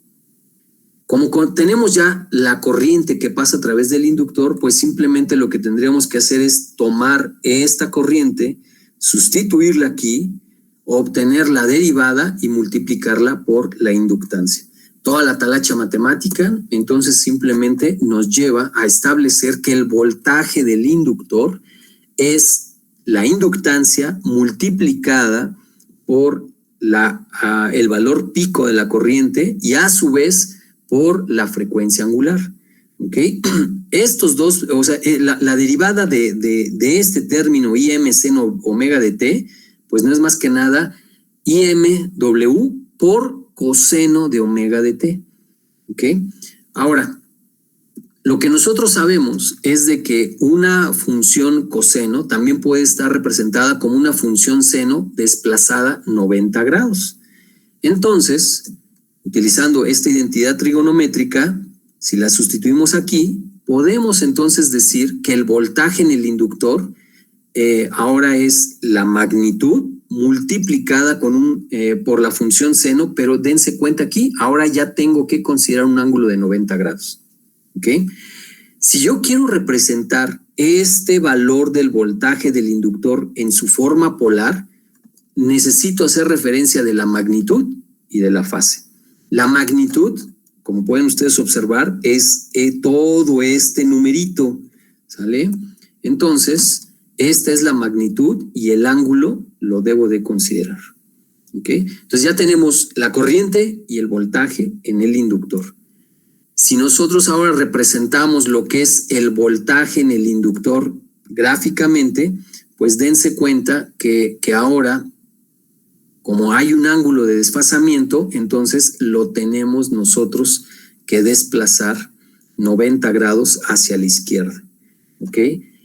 Como tenemos ya la corriente que pasa a través del inductor, pues simplemente lo que tendríamos que hacer es tomar esta corriente, sustituirla aquí, obtener la derivada y multiplicarla por la inductancia. Toda la talacha matemática, entonces simplemente nos lleva a establecer que el voltaje del inductor es la inductancia multiplicada por el valor pico de la corriente y a su vez por la frecuencia angular. ¿Okay? Estos dos, o sea, la derivada de este término IM seno omega de t, pues no es más que nada IMW por coseno de omega de t. ¿Ok? Ahora, lo que nosotros sabemos es de que una función coseno también puede estar representada como una función seno desplazada 90 grados. Entonces, utilizando esta identidad trigonométrica, si la sustituimos aquí, podemos entonces decir que el voltaje en el inductor ahora es la magnitud multiplicada por la función seno, pero dense cuenta aquí, ahora ya tengo que considerar un ángulo de 90 grados. ¿Ok? Si yo quiero representar este valor del voltaje del inductor en su forma polar, necesito hacer referencia de la magnitud y de la fase. La magnitud, como pueden ustedes observar, es todo este numerito, ¿sale? Entonces, esta es la magnitud y el ángulo lo debo de considerar. ¿Ok? Entonces ya tenemos la corriente y el voltaje en el inductor. Si nosotros ahora representamos lo que es el voltaje en el inductor gráficamente, pues dense cuenta que ahora, como hay un ángulo de desfasamiento, entonces lo tenemos nosotros que desplazar 90 grados hacia la izquierda. ¿Ok?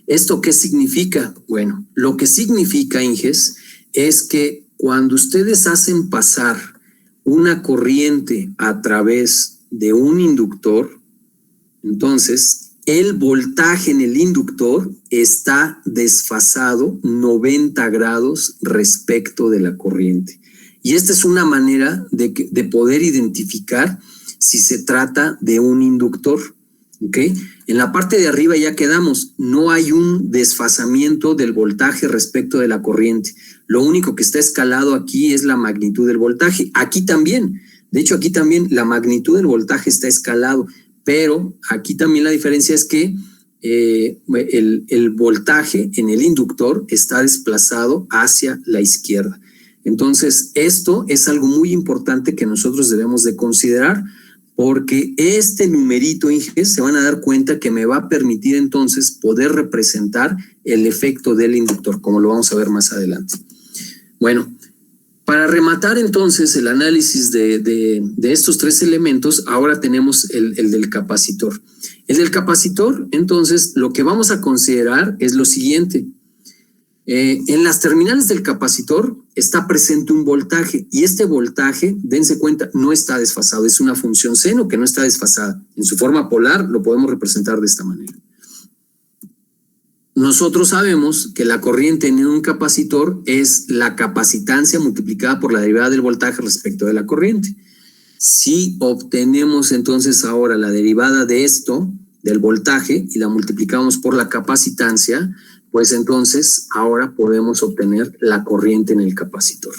¿Esto qué significa? Bueno, lo que significa, Inges, es que cuando ustedes hacen pasar una corriente a través de un inductor, entonces el voltaje en el inductor está desfasado 90 grados respecto de la corriente. Y esta es una manera de poder identificar si se trata de un inductor. ¿Ok? En la parte de arriba ya quedamos, no hay un desfasamiento del voltaje respecto de la corriente. Lo único que está escalado aquí es la magnitud del voltaje. Aquí también, de hecho aquí también la magnitud del voltaje está escalado, pero aquí también la diferencia es que el voltaje en el inductor está desplazado hacia la izquierda. Entonces, esto es algo muy importante que nosotros debemos de considerar, porque este numerito, Inges, se van a dar cuenta que me va a permitir entonces poder representar el efecto del inductor, como lo vamos a ver más adelante. Bueno, para rematar entonces el análisis de estos tres elementos, ahora tenemos el del capacitor. El del capacitor, entonces, lo que vamos a considerar es lo siguiente. En las terminales del capacitor está presente un voltaje y este voltaje, dense cuenta, no está desfasado, es una función seno que no está desfasada. En su forma polar lo podemos representar de esta manera. Nosotros sabemos que la corriente en un capacitor es la capacitancia multiplicada por la derivada del voltaje respecto de la corriente. Si obtenemos entonces ahora la derivada de esto, del voltaje, y la multiplicamos por la capacitancia, pues entonces ahora podemos obtener la corriente en el capacitor.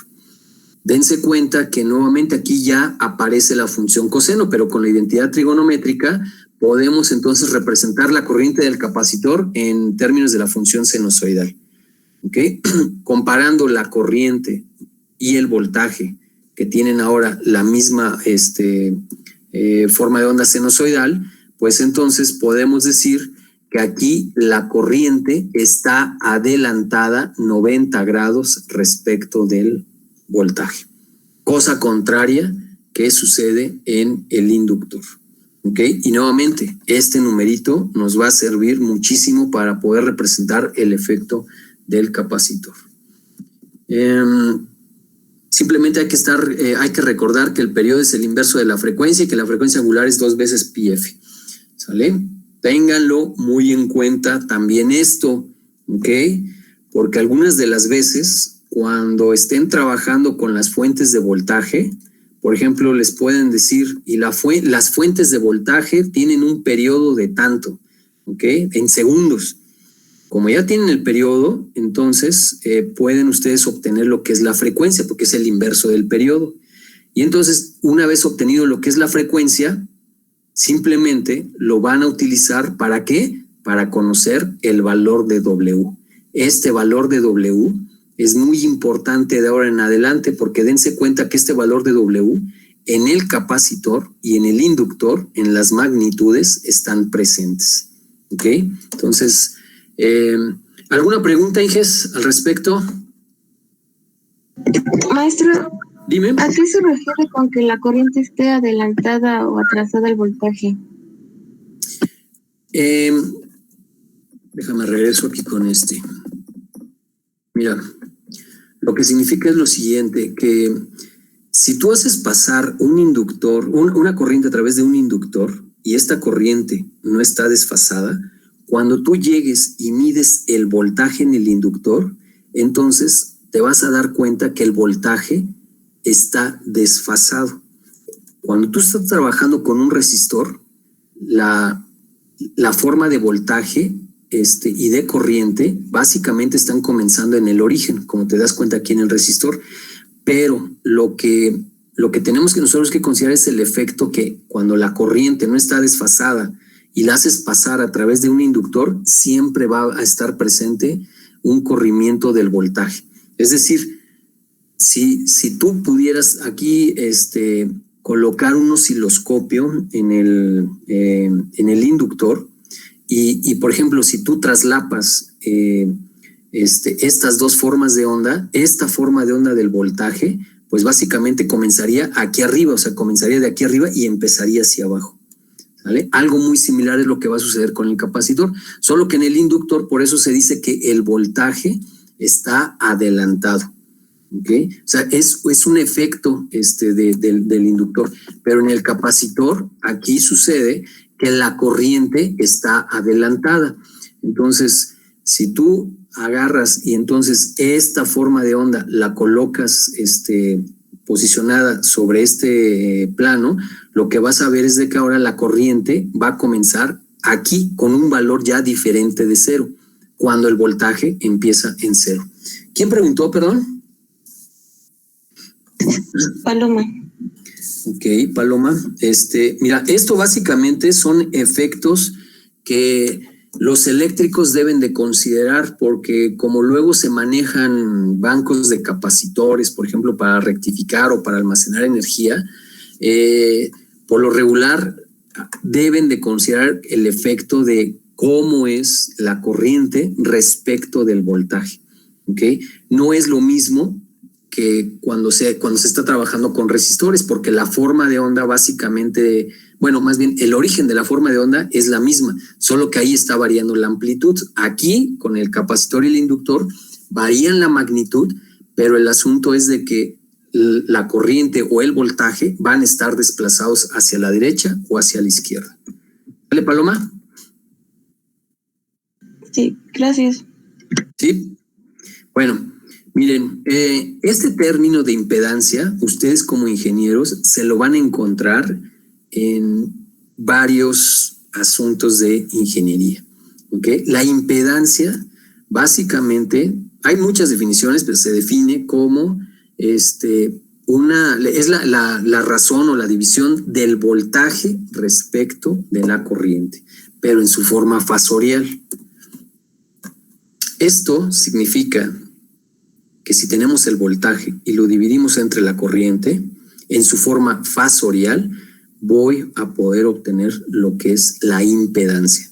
Dense cuenta que nuevamente aquí ya aparece la función coseno, pero con la identidad trigonométrica podemos entonces representar la corriente del capacitor en términos de la función sinusoidal. ¿Ok? Comparando la corriente y el voltaje que tienen ahora la misma forma de onda sinusoidal, pues entonces podemos decir que aquí la corriente está adelantada 90 grados respecto del voltaje. Cosa contraria que sucede en el inductor. ¿Ok? Y nuevamente, este numerito nos va a servir muchísimo para poder representar el efecto del capacitor. Simplemente hay que recordar que el periodo es el inverso de la frecuencia y que la frecuencia angular es 2 veces πf. ¿Sale? Ténganlo muy en cuenta también esto, ¿ok? Porque algunas de las veces, cuando estén trabajando con las fuentes de voltaje, por ejemplo, les pueden decir, y las fuentes de voltaje tienen un periodo de tanto, ¿ok? En segundos. Como ya tienen el periodo, entonces pueden ustedes obtener lo que es la frecuencia, porque es el inverso del periodo. Y entonces, una vez obtenido lo que es la frecuencia, simplemente lo van a utilizar ¿para qué? Para conocer el valor de W. Este valor de W es muy importante de ahora en adelante porque dense cuenta que este valor de W en el capacitor y en el inductor, en las magnitudes, están presentes. ¿Ok? Entonces, ¿alguna pregunta, Inges, al respecto? Maestro, dime. ¿A qué se refiere con que la corriente esté adelantada o atrasada al voltaje? Déjame regreso aquí con este. Mira, lo que significa es lo siguiente, que si tú haces pasar un inductor, una corriente a través de un inductor y esta corriente no está desfasada, cuando tú llegues y mides el voltaje en el inductor, entonces te vas a dar cuenta que el voltaje está desfasado. Cuando tú estás trabajando con un resistor, la forma de voltaje y de corriente básicamente están comenzando en el origen, como te das cuenta aquí en el resistor, pero lo que tenemos que nosotros que considerar es el efecto que cuando la corriente no está desfasada y la haces pasar a través de un inductor, siempre va a estar presente un corrimiento del voltaje. Es decir, si tú pudieras aquí colocar un osciloscopio en el inductor y por ejemplo, si tú traslapas estas dos formas de onda, esta forma de onda del voltaje, pues básicamente comenzaría aquí arriba, o sea, comenzaría de aquí arriba y empezaría hacia abajo. ¿Vale? Algo muy similar es lo que va a suceder con el capacitor, solo que en el inductor, por eso se dice que el voltaje está adelantado. ¿Okay? O sea, es un efecto del inductor, pero en el capacitor aquí sucede que la corriente está adelantada. Entonces, si tú agarras y entonces esta forma de onda la colocas posicionada sobre este plano, lo que vas a ver es de que ahora la corriente va a comenzar aquí con un valor ya diferente de cero, cuando el voltaje empieza en cero. ¿Quién preguntó, perdón? Paloma. Ok, Paloma. Mira, esto básicamente son efectos que los eléctricos deben de considerar porque como luego se manejan bancos de capacitores, por ejemplo, para rectificar o para almacenar energía, por lo regular deben de considerar el efecto de cómo es la corriente respecto del voltaje. ¿Ok? No es lo mismo que cuando se está trabajando con resistores, porque la forma de onda básicamente, bueno, más bien el origen de la forma de onda es la misma, solo que ahí está variando la amplitud. Aquí, con el capacitor y el inductor, varían la magnitud, pero el asunto es de que la corriente o el voltaje van a estar desplazados hacia la derecha o hacia la izquierda. ¿Vale, Paloma? Sí, gracias. Sí. Bueno, miren, este término de impedancia, ustedes como ingenieros se lo van a encontrar en varios asuntos de ingeniería. ¿Okay? La impedancia, básicamente, hay muchas definiciones, pero se define como es la razón o la división del voltaje respecto de la corriente, pero en su forma fasorial. Esto significa que si tenemos el voltaje y lo dividimos entre la corriente, en su forma fasorial, voy a poder obtener lo que es la impedancia.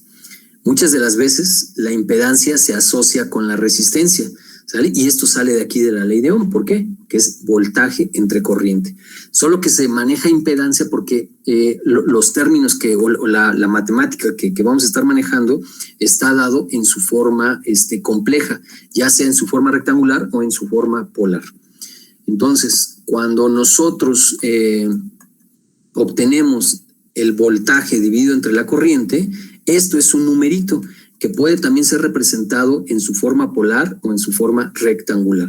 Muchas de las veces la impedancia se asocia con la resistencia, ¿sale? Y esto sale de aquí de la ley de Ohm. ¿Por qué? Que es voltaje entre corriente. Solo que se maneja impedancia porque los términos o la matemática que vamos a estar manejando está dado en su forma compleja, ya sea en su forma rectangular o en su forma polar. Entonces, cuando nosotros obtenemos el voltaje dividido entre la corriente, esto es un numerito que puede también ser representado en su forma polar o en su forma rectangular.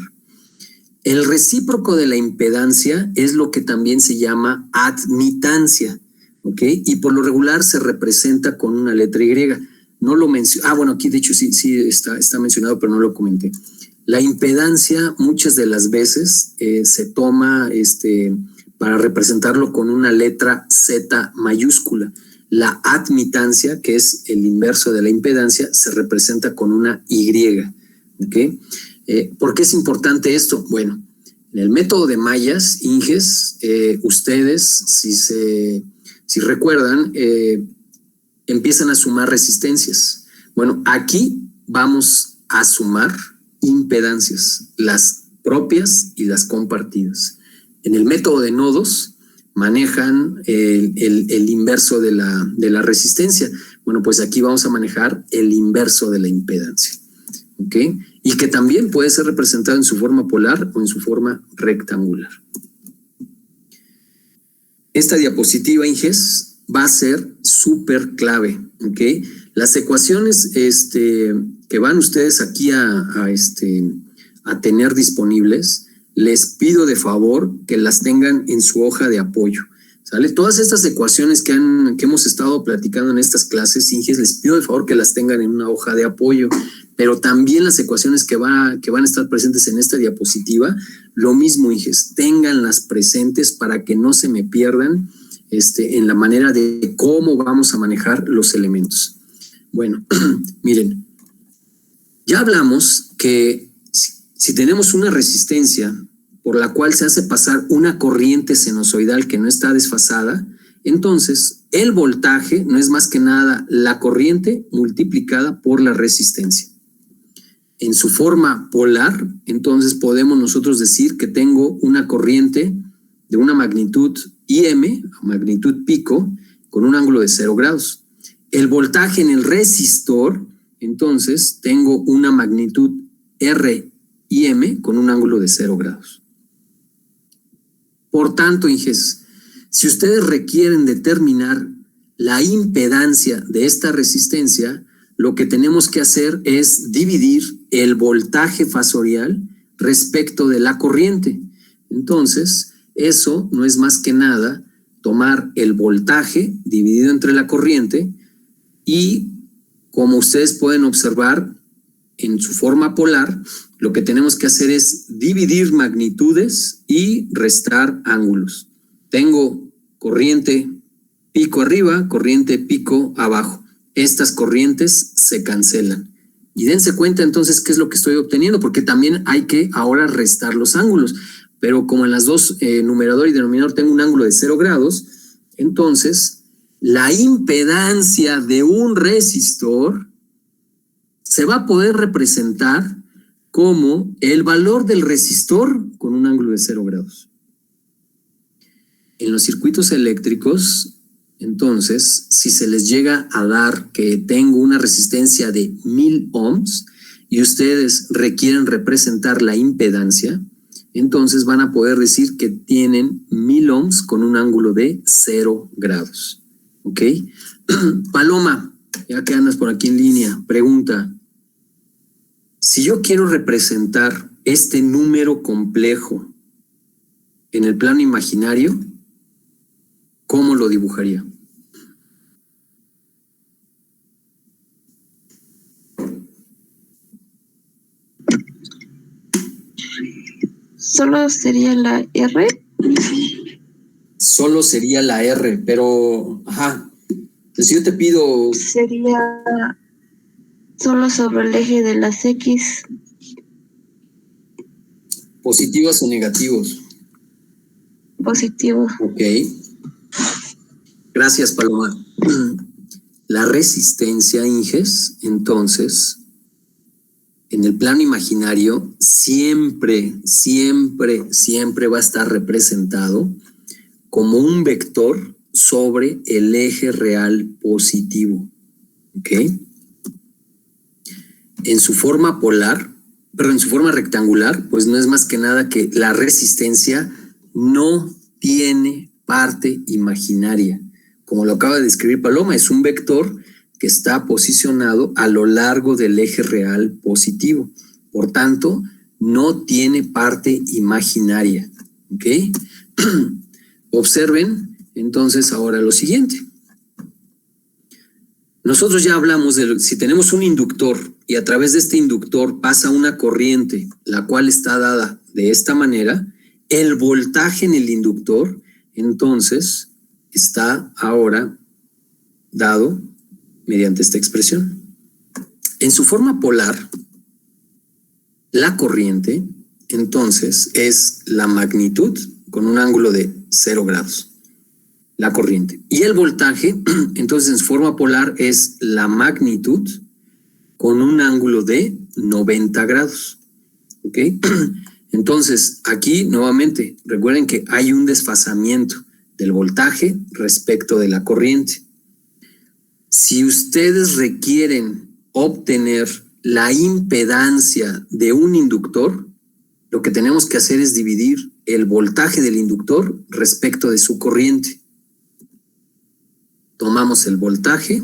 El recíproco de la impedancia es lo que también se llama admitancia, ¿ok? Y por lo regular se representa con una letra Y. No lo menciono. Bueno, aquí de hecho sí está mencionado, pero no lo comenté. La impedancia muchas de las veces se toma para representarlo con una letra Z mayúscula. La admitancia, que es el inverso de la impedancia, se representa con una Y. ¿Okay? ¿Por qué es importante esto? Bueno, en el método de mallas, Inges, ustedes, si recuerdan, empiezan a sumar resistencias. Bueno, aquí vamos a sumar impedancias, las propias y las compartidas. En el método de nodos manejan el inverso de la resistencia. Bueno, pues aquí vamos a manejar el inverso de la impedancia. ¿Ok? Y que también puede ser representado en su forma polar o en su forma rectangular. Esta diapositiva, Inges, va a ser súper clave. ¿Ok? Las ecuaciones que van ustedes aquí a tener disponibles, les pido de favor que las tengan en su hoja de apoyo, ¿sale? Todas estas ecuaciones que hemos estado platicando en estas clases, Inges, les pido de favor que las tengan en una hoja de apoyo, pero también las ecuaciones que van a estar presentes en esta diapositiva, lo mismo, Inges, ténganlas presentes para que no se me pierdan en la manera de cómo vamos a manejar los elementos. Bueno, miren, ya hablamos que si tenemos una resistencia por la cual se hace pasar una corriente sinusoidal que no está desfasada, entonces el voltaje no es más que nada la corriente multiplicada por la resistencia. En su forma polar, entonces podemos nosotros decir que tengo una corriente de una magnitud IM, magnitud pico, con un ángulo de 0 grados. El voltaje en el resistor, entonces tengo una magnitud RIM con un ángulo de 0 grados. Por tanto, Inges, si ustedes requieren determinar la impedancia de esta resistencia, lo que tenemos que hacer es dividir el voltaje fasorial respecto de la corriente. Entonces, eso no es más que nada tomar el voltaje dividido entre la corriente y, como ustedes pueden observar, en su forma polar, lo que tenemos que hacer es dividir magnitudes y restar ángulos. Tengo corriente pico arriba, corriente pico abajo. Estas corrientes se cancelan. Y dense cuenta entonces qué es lo que estoy obteniendo, porque también hay que ahora restar los ángulos. Pero como en las dos, numerador y denominador, tengo un ángulo de 0 grados, entonces la impedancia de un resistor se va a poder representar como el valor del resistor con un ángulo de 0 grados. En los circuitos eléctricos, entonces, si se les llega a dar que tengo una resistencia de 1000 ohms y ustedes requieren representar la impedancia, entonces van a poder decir que tienen 1000 ohms con un ángulo de 0 grados. ¿Ok? Paloma, ya que andas por aquí en línea, pregunta. Si yo quiero representar este número complejo en el plano imaginario, ¿cómo lo dibujaría? Solo sería la R. Solo sería la R, pero, ajá. Entonces yo te pido... Sería solo sobre el eje de las X. ¿Positivos o negativos? Positivo. Ok. Gracias, Paloma. La resistencia, Inges, entonces, en el plano imaginario, siempre va a estar representado como un vector sobre el eje real positivo. ¿Ok? En su forma polar, pero en su forma rectangular, pues no es más que nada que la resistencia no tiene parte imaginaria. Como lo acaba de describir Paloma, es un vector que está posicionado a lo largo del eje real positivo. Por tanto, no tiene parte imaginaria. ¿Ok? Observen entonces ahora lo siguiente. Nosotros ya hablamos de si tenemos un inductor y a través de este inductor pasa una corriente, la cual está dada de esta manera, el voltaje en el inductor, entonces, está ahora dado mediante esta expresión. En su forma polar, la corriente, entonces, es la magnitud con un ángulo de 0 grados. La corriente. Y el voltaje, entonces en su forma polar es la magnitud con un ángulo de 90 grados. ¿Ok? Entonces, aquí nuevamente, recuerden que hay un desfasamiento del voltaje respecto de la corriente. Si ustedes requieren obtener la impedancia de un inductor, lo que tenemos que hacer es dividir el voltaje del inductor respecto de su corriente. Tomamos el voltaje,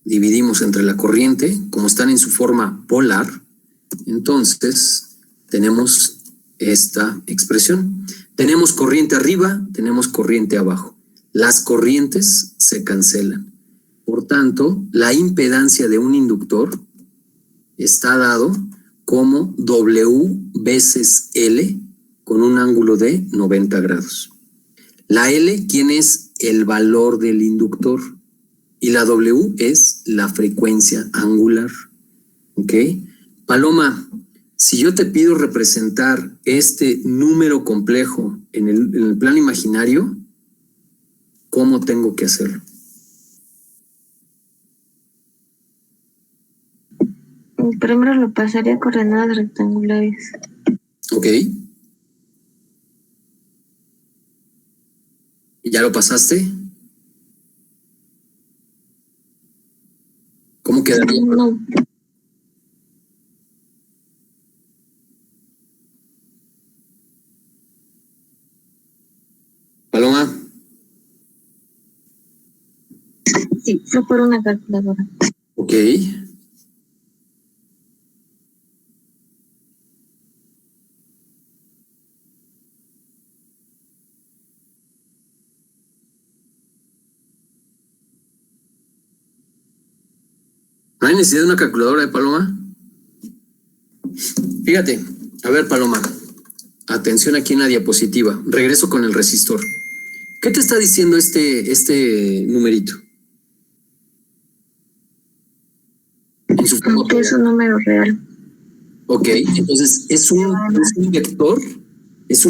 dividimos entre la corriente, como están en su forma polar, entonces tenemos esta expresión. Tenemos corriente arriba, tenemos corriente abajo. Las corrientes se cancelan. Por tanto, la impedancia de un inductor está dado como W veces L con un ángulo de 90 grados. La L, ¿quién es? El valor del inductor. Y la W es la frecuencia angular. ¿Ok? Paloma, si yo te pido representar este número complejo en el plano imaginario, ¿cómo tengo que hacerlo? Primero lo pasaría a coordenadas rectangulares. Ok. ¿Ya lo pasaste? ¿Cómo quedaría? No. Paloma. Sí, fue por una calculadora. Ok. ¿No hay necesidad de una calculadora de Paloma? Fíjate, a ver Paloma, atención aquí en la diapositiva, regreso con el resistor. ¿Qué te está diciendo este numerito? En su forma Que es un número real. Ok, entonces es un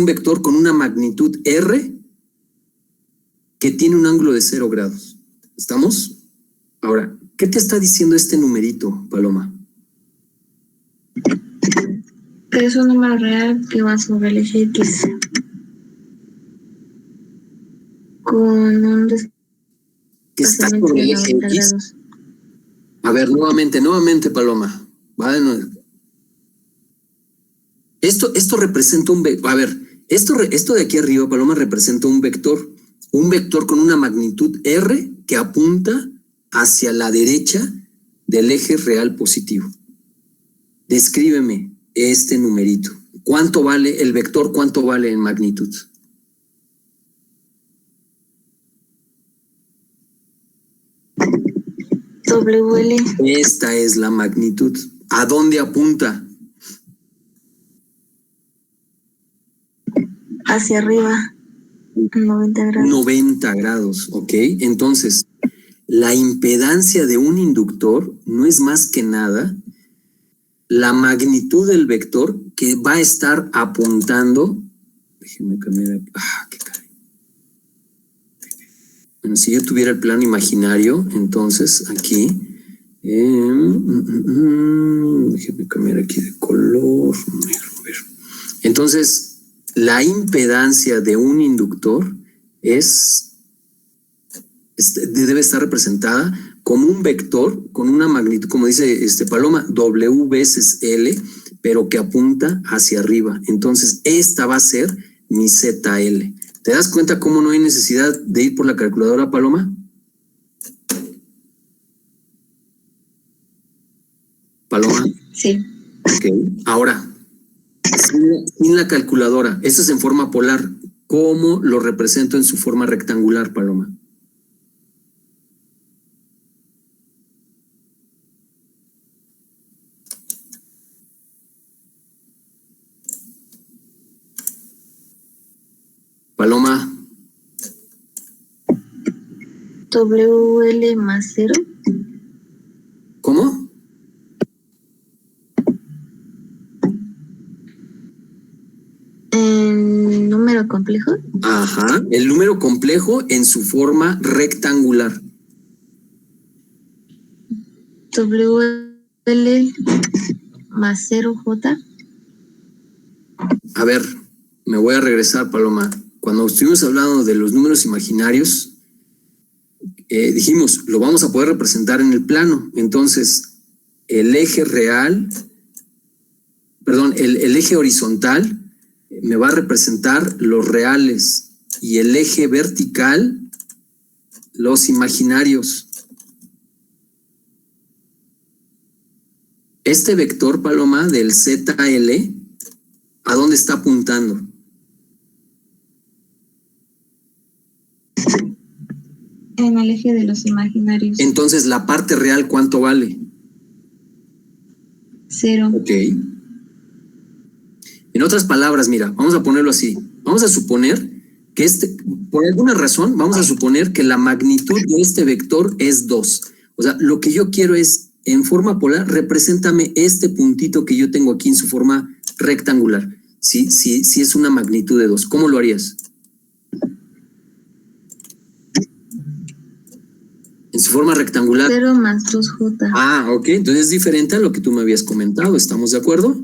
vector con una magnitud R que tiene un ángulo de 0 grados. ¿Estamos? Ahora, ¿qué te está diciendo este numerito, Paloma? Que es un número real que va sobre el eje X. Con un Que está sobre el eje X. Grados. A ver, nuevamente, Paloma. Va de nuevo. Esto representa un vector. A ver, esto de aquí arriba, Paloma, representa un vector con una magnitud R que apunta hacia la derecha del eje real positivo. Descríbeme este numerito. ¿Cuánto vale el vector? ¿Cuánto vale en magnitud? WL. Esta es la magnitud. ¿A dónde apunta? Hacia arriba. 90 grados. 90 grados, ¿ok? Entonces, la impedancia de un inductor no es más que nada la magnitud del vector que va a estar apuntando. Déjenme cambiar. Qué caray. Bueno, si yo tuviera el plano imaginario, entonces aquí, déjeme cambiar aquí de color. A ver. Entonces, la impedancia de un inductor debe estar representada como un vector con una magnitud, como dice Paloma, W veces L, pero que apunta hacia arriba. Entonces, esta va a ser mi ZL. ¿Te das cuenta cómo no hay necesidad de ir por la calculadora, Paloma? Paloma. Sí. Ok. Ahora, sin la calculadora, esto es en forma polar. ¿Cómo lo represento en su forma rectangular, Paloma? Paloma. WL más 0. ¿Cómo? ¿En número complejo? Ajá, el número complejo en su forma rectangular. WL más 0J. A ver, me voy a regresar, Paloma. Cuando estuvimos hablando de los números imaginarios, dijimos, lo vamos a poder representar en el plano. Entonces, el eje real, perdón, el eje horizontal me va a representar los reales y el eje vertical, los imaginarios. Este vector, Paloma, del ZL, ¿a dónde está apuntando? En el eje de los imaginarios. Entonces, la parte real, ¿cuánto vale? 0. Ok. En otras palabras, mira, vamos a ponerlo así. Vamos a suponer que por alguna razón, vamos a suponer que la magnitud de este vector es 2. O sea, lo que yo quiero es, en forma polar, represéntame este puntito que yo tengo aquí en su forma rectangular. Sí, es una magnitud de 2. ¿Cómo lo harías? En su forma rectangular. 0 más 2J. Ah, ok. Entonces es diferente a lo que tú me habías comentado. ¿Estamos de acuerdo?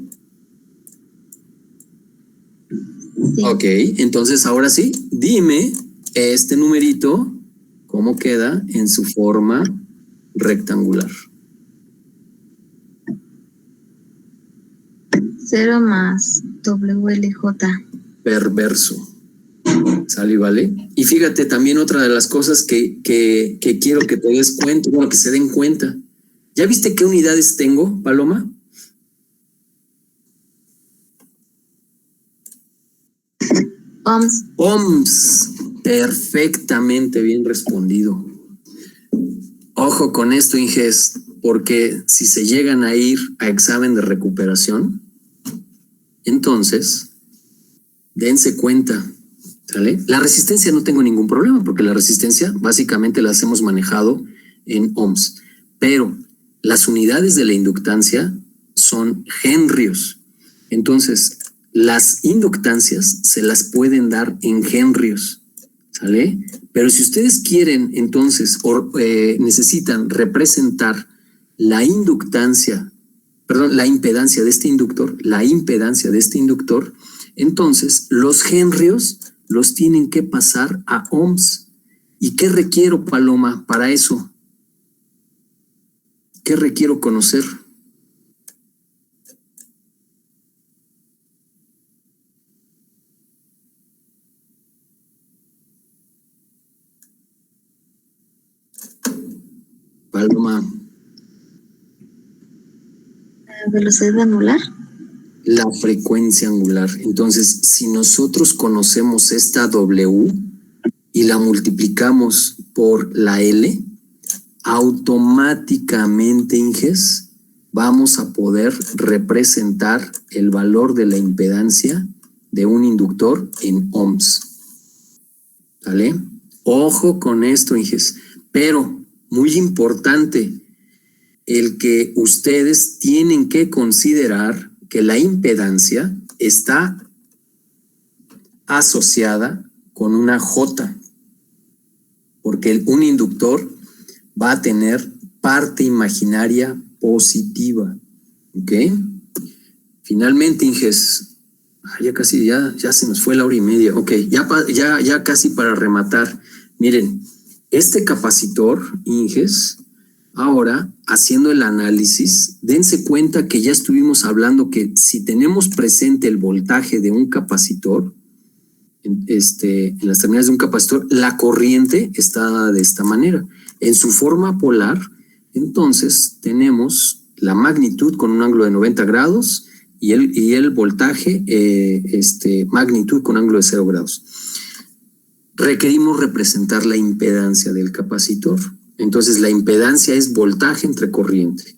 Sí. Ok. Entonces ahora sí, dime este numerito, ¿cómo queda en su forma rectangular? 0 más WLJ. Perverso. ¿Sale, vale? Y fíjate también otra de las cosas que quiero que te des cuenta, bueno, que se den cuenta. ¿Ya viste qué unidades tengo, Paloma? Ohms. Ohms. Perfectamente bien respondido. Ojo con esto, Inges, porque si se llegan a ir a examen de recuperación, entonces dense cuenta. ¿Sale? La resistencia no tengo ningún problema porque la resistencia básicamente las hemos manejado en ohms, pero las unidades de la inductancia son henrios. Entonces, las inductancias se las pueden dar en henrios, ¿sale? Pero si ustedes quieren entonces necesitan representar la inductancia, perdón, la impedancia de este inductor, entonces los henrios los tienen que pasar a ohms. ¿Y qué requiero, Paloma, para eso? ¿Qué requiero conocer? Paloma. ¿La velocidad angular? La frecuencia angular. Entonces, si nosotros conocemos esta W y la multiplicamos por la L, automáticamente, Inges, vamos a poder representar el valor de la impedancia de un inductor en ohms. ¿Vale? Ojo con esto, Inges. Pero, muy importante, el que ustedes tienen que considerar que la impedancia está asociada con una J. porque un inductor va a tener parte imaginaria positiva. ¿Ok? Finalmente, Inges, ya casi, ya se nos fue la hora y media. Ok, ya casi para rematar. Miren, este capacitor, Inges, ahora, haciendo el análisis, dense cuenta que ya estuvimos hablando que si tenemos presente el voltaje de un capacitor, en las terminales de un capacitor, la corriente está de esta manera. En su forma polar, entonces, tenemos la magnitud con un ángulo de 90 grados y el voltaje, magnitud con ángulo de 0 grados. Requerimos representar la impedancia del capacitor. Entonces, la impedancia es voltaje entre corriente.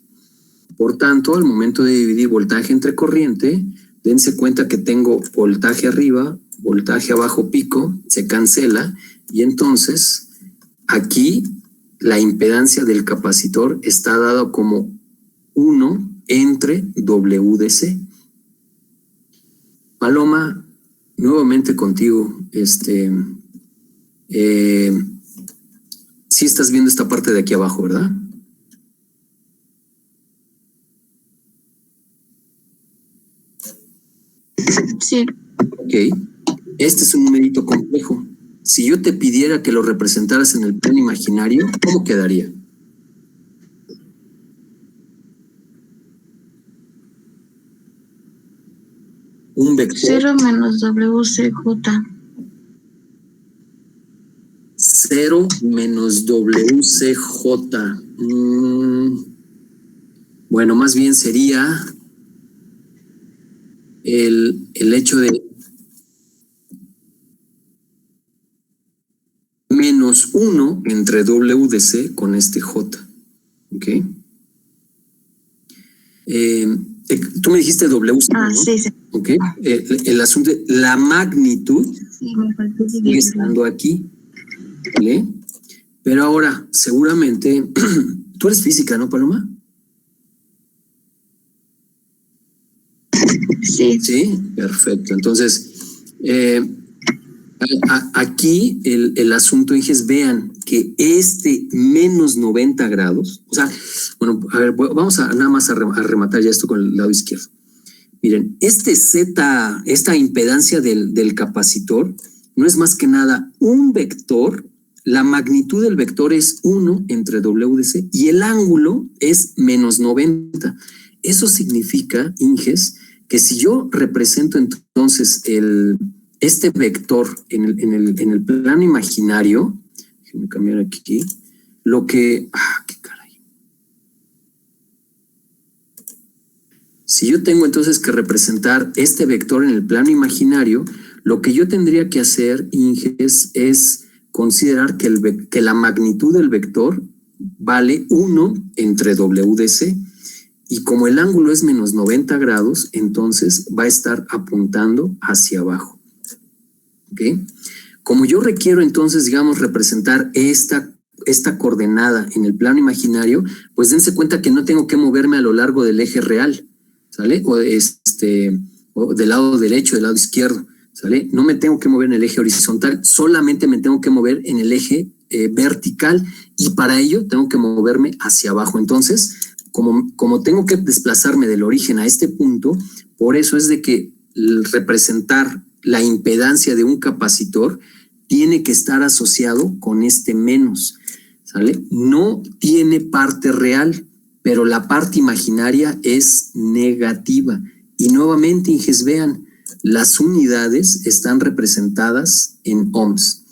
Por tanto, al momento de dividir voltaje entre corriente, dense cuenta que tengo voltaje arriba, voltaje abajo pico, se cancela, y entonces aquí la impedancia del capacitor está dado como 1 entre WDC. Paloma, nuevamente contigo, sí estás viendo esta parte de aquí abajo, ¿verdad? Sí. Ok. Este es un numerito complejo. Si yo te pidiera que lo representaras en el plano imaginario, ¿cómo quedaría? Un vector. 0 menos WCJ. 0 menos WCJ. Bueno, más bien sería el hecho de menos 1 entre WDC con este J. ¿Ok? Tú me dijiste WC, ¿no? Sí, sí. ¿Ok? El asunto, la magnitud sí, me faltó sigue estando aquí. ¿Vale? Pero ahora, seguramente, tú eres física, ¿no, Paloma? Sí. Sí, perfecto. Entonces, aquí el asunto, Inges, vean que menos 90 grados, o sea, bueno, a ver, vamos a nada más a rematar ya esto con el lado izquierdo. Miren, Z, esta impedancia del capacitor, no es más que nada un vector. La magnitud del vector es 1 entre WDC y el ángulo es menos 90. Eso significa, Inges, que si yo represento entonces este vector en el plano imaginario, déjenme cambiar aquí, lo que... ¡qué caray! Si yo tengo entonces que representar este vector en el plano imaginario, lo que yo tendría que hacer, Inges, es considerar que la magnitud del vector vale 1 entre WDC. Y como el ángulo es menos 90 grados, entonces va a estar apuntando hacia abajo. ¿Ok? Como yo requiero entonces, digamos, representar esta coordenada en el plano imaginario, pues dense cuenta que no tengo que moverme a lo largo del eje real, ¿sale? O del lado derecho, del lado izquierdo, ¿sale? No me tengo que mover en el eje horizontal, solamente me tengo que mover en el eje vertical, y para ello tengo que moverme hacia abajo. Entonces, como tengo que desplazarme del origen a este punto, por eso es de que representar la impedancia de un capacitor tiene que estar asociado con este menos, ¿sale? No tiene parte real, pero la parte imaginaria es negativa. Y nuevamente, Inges, vean, las unidades están representadas en ohms.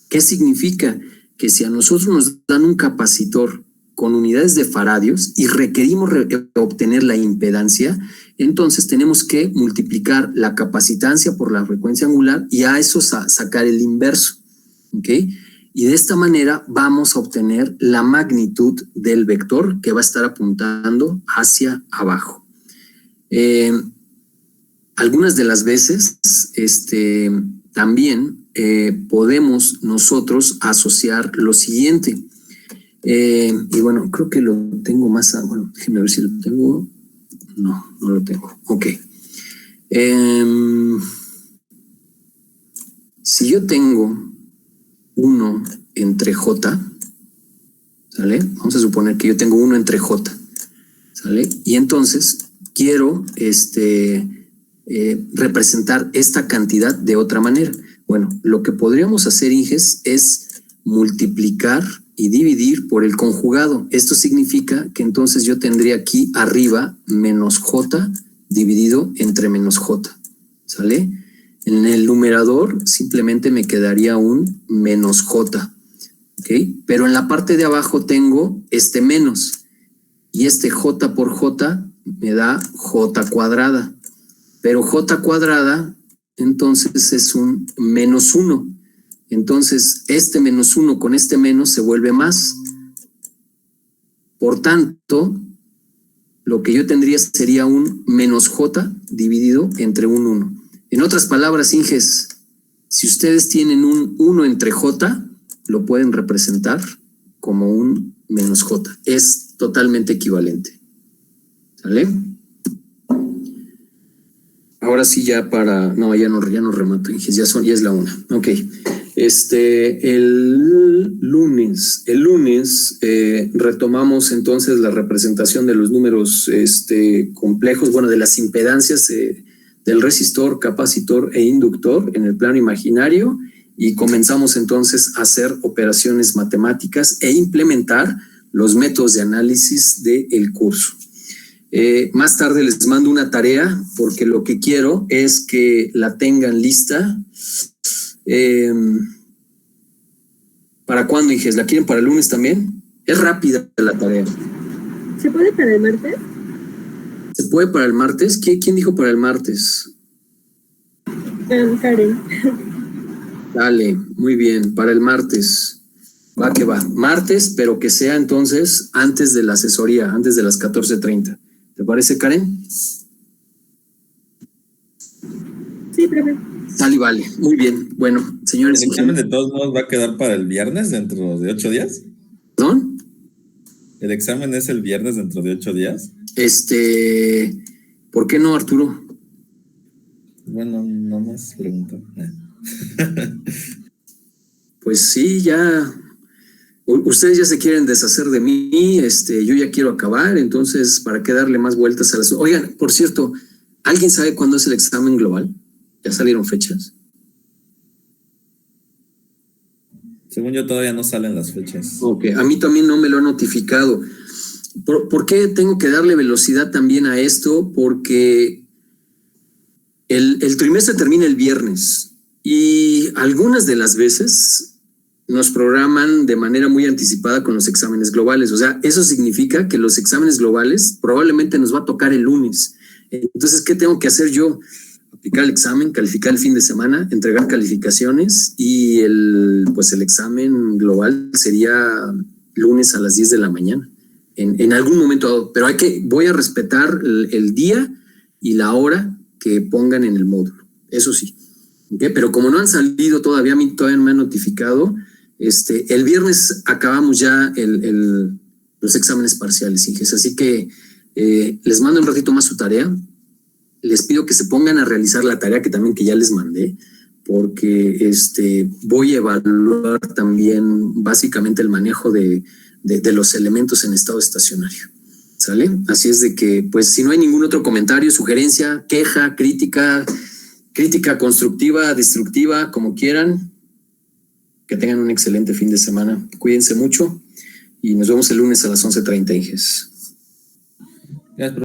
¿Qué significa? Que si a nosotros nos dan un capacitor con unidades de faradios y requerimos obtener la impedancia, entonces tenemos que multiplicar la capacitancia por la frecuencia angular y a eso sacar el inverso. ¿Ok? Y de esta manera vamos a obtener la magnitud del vector que va a estar apuntando hacia abajo. Algunas de las veces también podemos nosotros asociar lo siguiente. Y bueno, creo que lo tengo más... Bueno, déjenme ver si lo tengo. No lo tengo. Ok. Si yo tengo 1 entre J, ¿sale? Vamos a suponer que yo tengo 1 entre J, ¿sale? Y entonces quiero representar esta cantidad de otra manera. Bueno, lo que podríamos hacer, Inges, es multiplicar y dividir por el conjugado. Esto significa que entonces yo tendría aquí arriba menos J dividido entre menos J, ¿sale? En el numerador simplemente me quedaría un menos J, ¿ok? Pero en la parte de abajo tengo este menos, y este J por J me da J cuadrada, pero J cuadrada entonces es un menos 1. Entonces, este menos 1 con este menos se vuelve más. Por tanto, lo que yo tendría sería un menos J dividido entre un 1. En otras palabras, Inges, si ustedes tienen un 1 entre J, lo pueden representar como un menos J. Es totalmente equivalente. ¿Sale? Ahora sí ya para... No, ya no remato, Inges, ya es la 1. Ok. El lunes retomamos entonces la representación de los números complejos, bueno, de las impedancias del resistor, capacitor e inductor en el plano imaginario, y comenzamos entonces a hacer operaciones matemáticas e implementar los métodos de análisis del curso. Más tarde les mando una tarea porque lo que quiero es que la tengan lista. ¿Para cuándo, Inges? ¿La quieren para el lunes también? Es rápida la tarea. ¿Se puede para el martes? ¿Se puede para el martes? ¿Quién dijo para el martes? Karen. Dale, muy bien, para el martes. Va que va. Martes, pero que sea entonces antes de la asesoría, antes de las 14:30. ¿Te parece, Karen? Sí, profe. Sale, vale. Muy bien. Bueno, señores. ¿El examen de todos modos va a quedar para el viernes dentro de 8 días? ¿Perdón? ¿El examen es el viernes dentro de 8 días? ¿Por qué no, Arturo? Bueno, no más pregunto. Pues sí, ya. Ustedes ya se quieren deshacer de mí, yo ya quiero acabar, entonces, ¿para qué darle más vueltas a las... Oigan, por cierto, ¿alguien sabe cuándo es el examen global? ¿Ya salieron fechas? Según yo, todavía no salen las fechas. Ok, a mí también no me lo han notificado. ¿Por qué tengo que darle velocidad también a esto? Porque el trimestre termina el viernes y algunas de las veces nos programan de manera muy anticipada con los exámenes globales. O sea, eso significa que los exámenes globales probablemente nos va a tocar el lunes. Entonces, ¿qué tengo que hacer yo? Aplicar el examen, calificar el fin de semana, entregar calificaciones, y el examen global sería lunes a las 10 de la mañana, en algún momento dado. Pero voy a respetar el día y la hora que pongan en el módulo, eso sí. ¿Okay? Pero como no han salido todavía, a mí todavía no me han notificado, el viernes acabamos ya los exámenes parciales, Inges. Así que les mando un ratito más su tarea. Les pido que se pongan a realizar la tarea que ya les mandé, porque voy a evaluar también básicamente el manejo de los elementos en estado estacionario. ¿Sale? Así es de que, pues, si no hay ningún otro comentario, sugerencia, queja, crítica constructiva, destructiva, como quieran, que tengan un excelente fin de semana. Cuídense mucho y nos vemos el lunes a las 11:30, Inges. Gracias,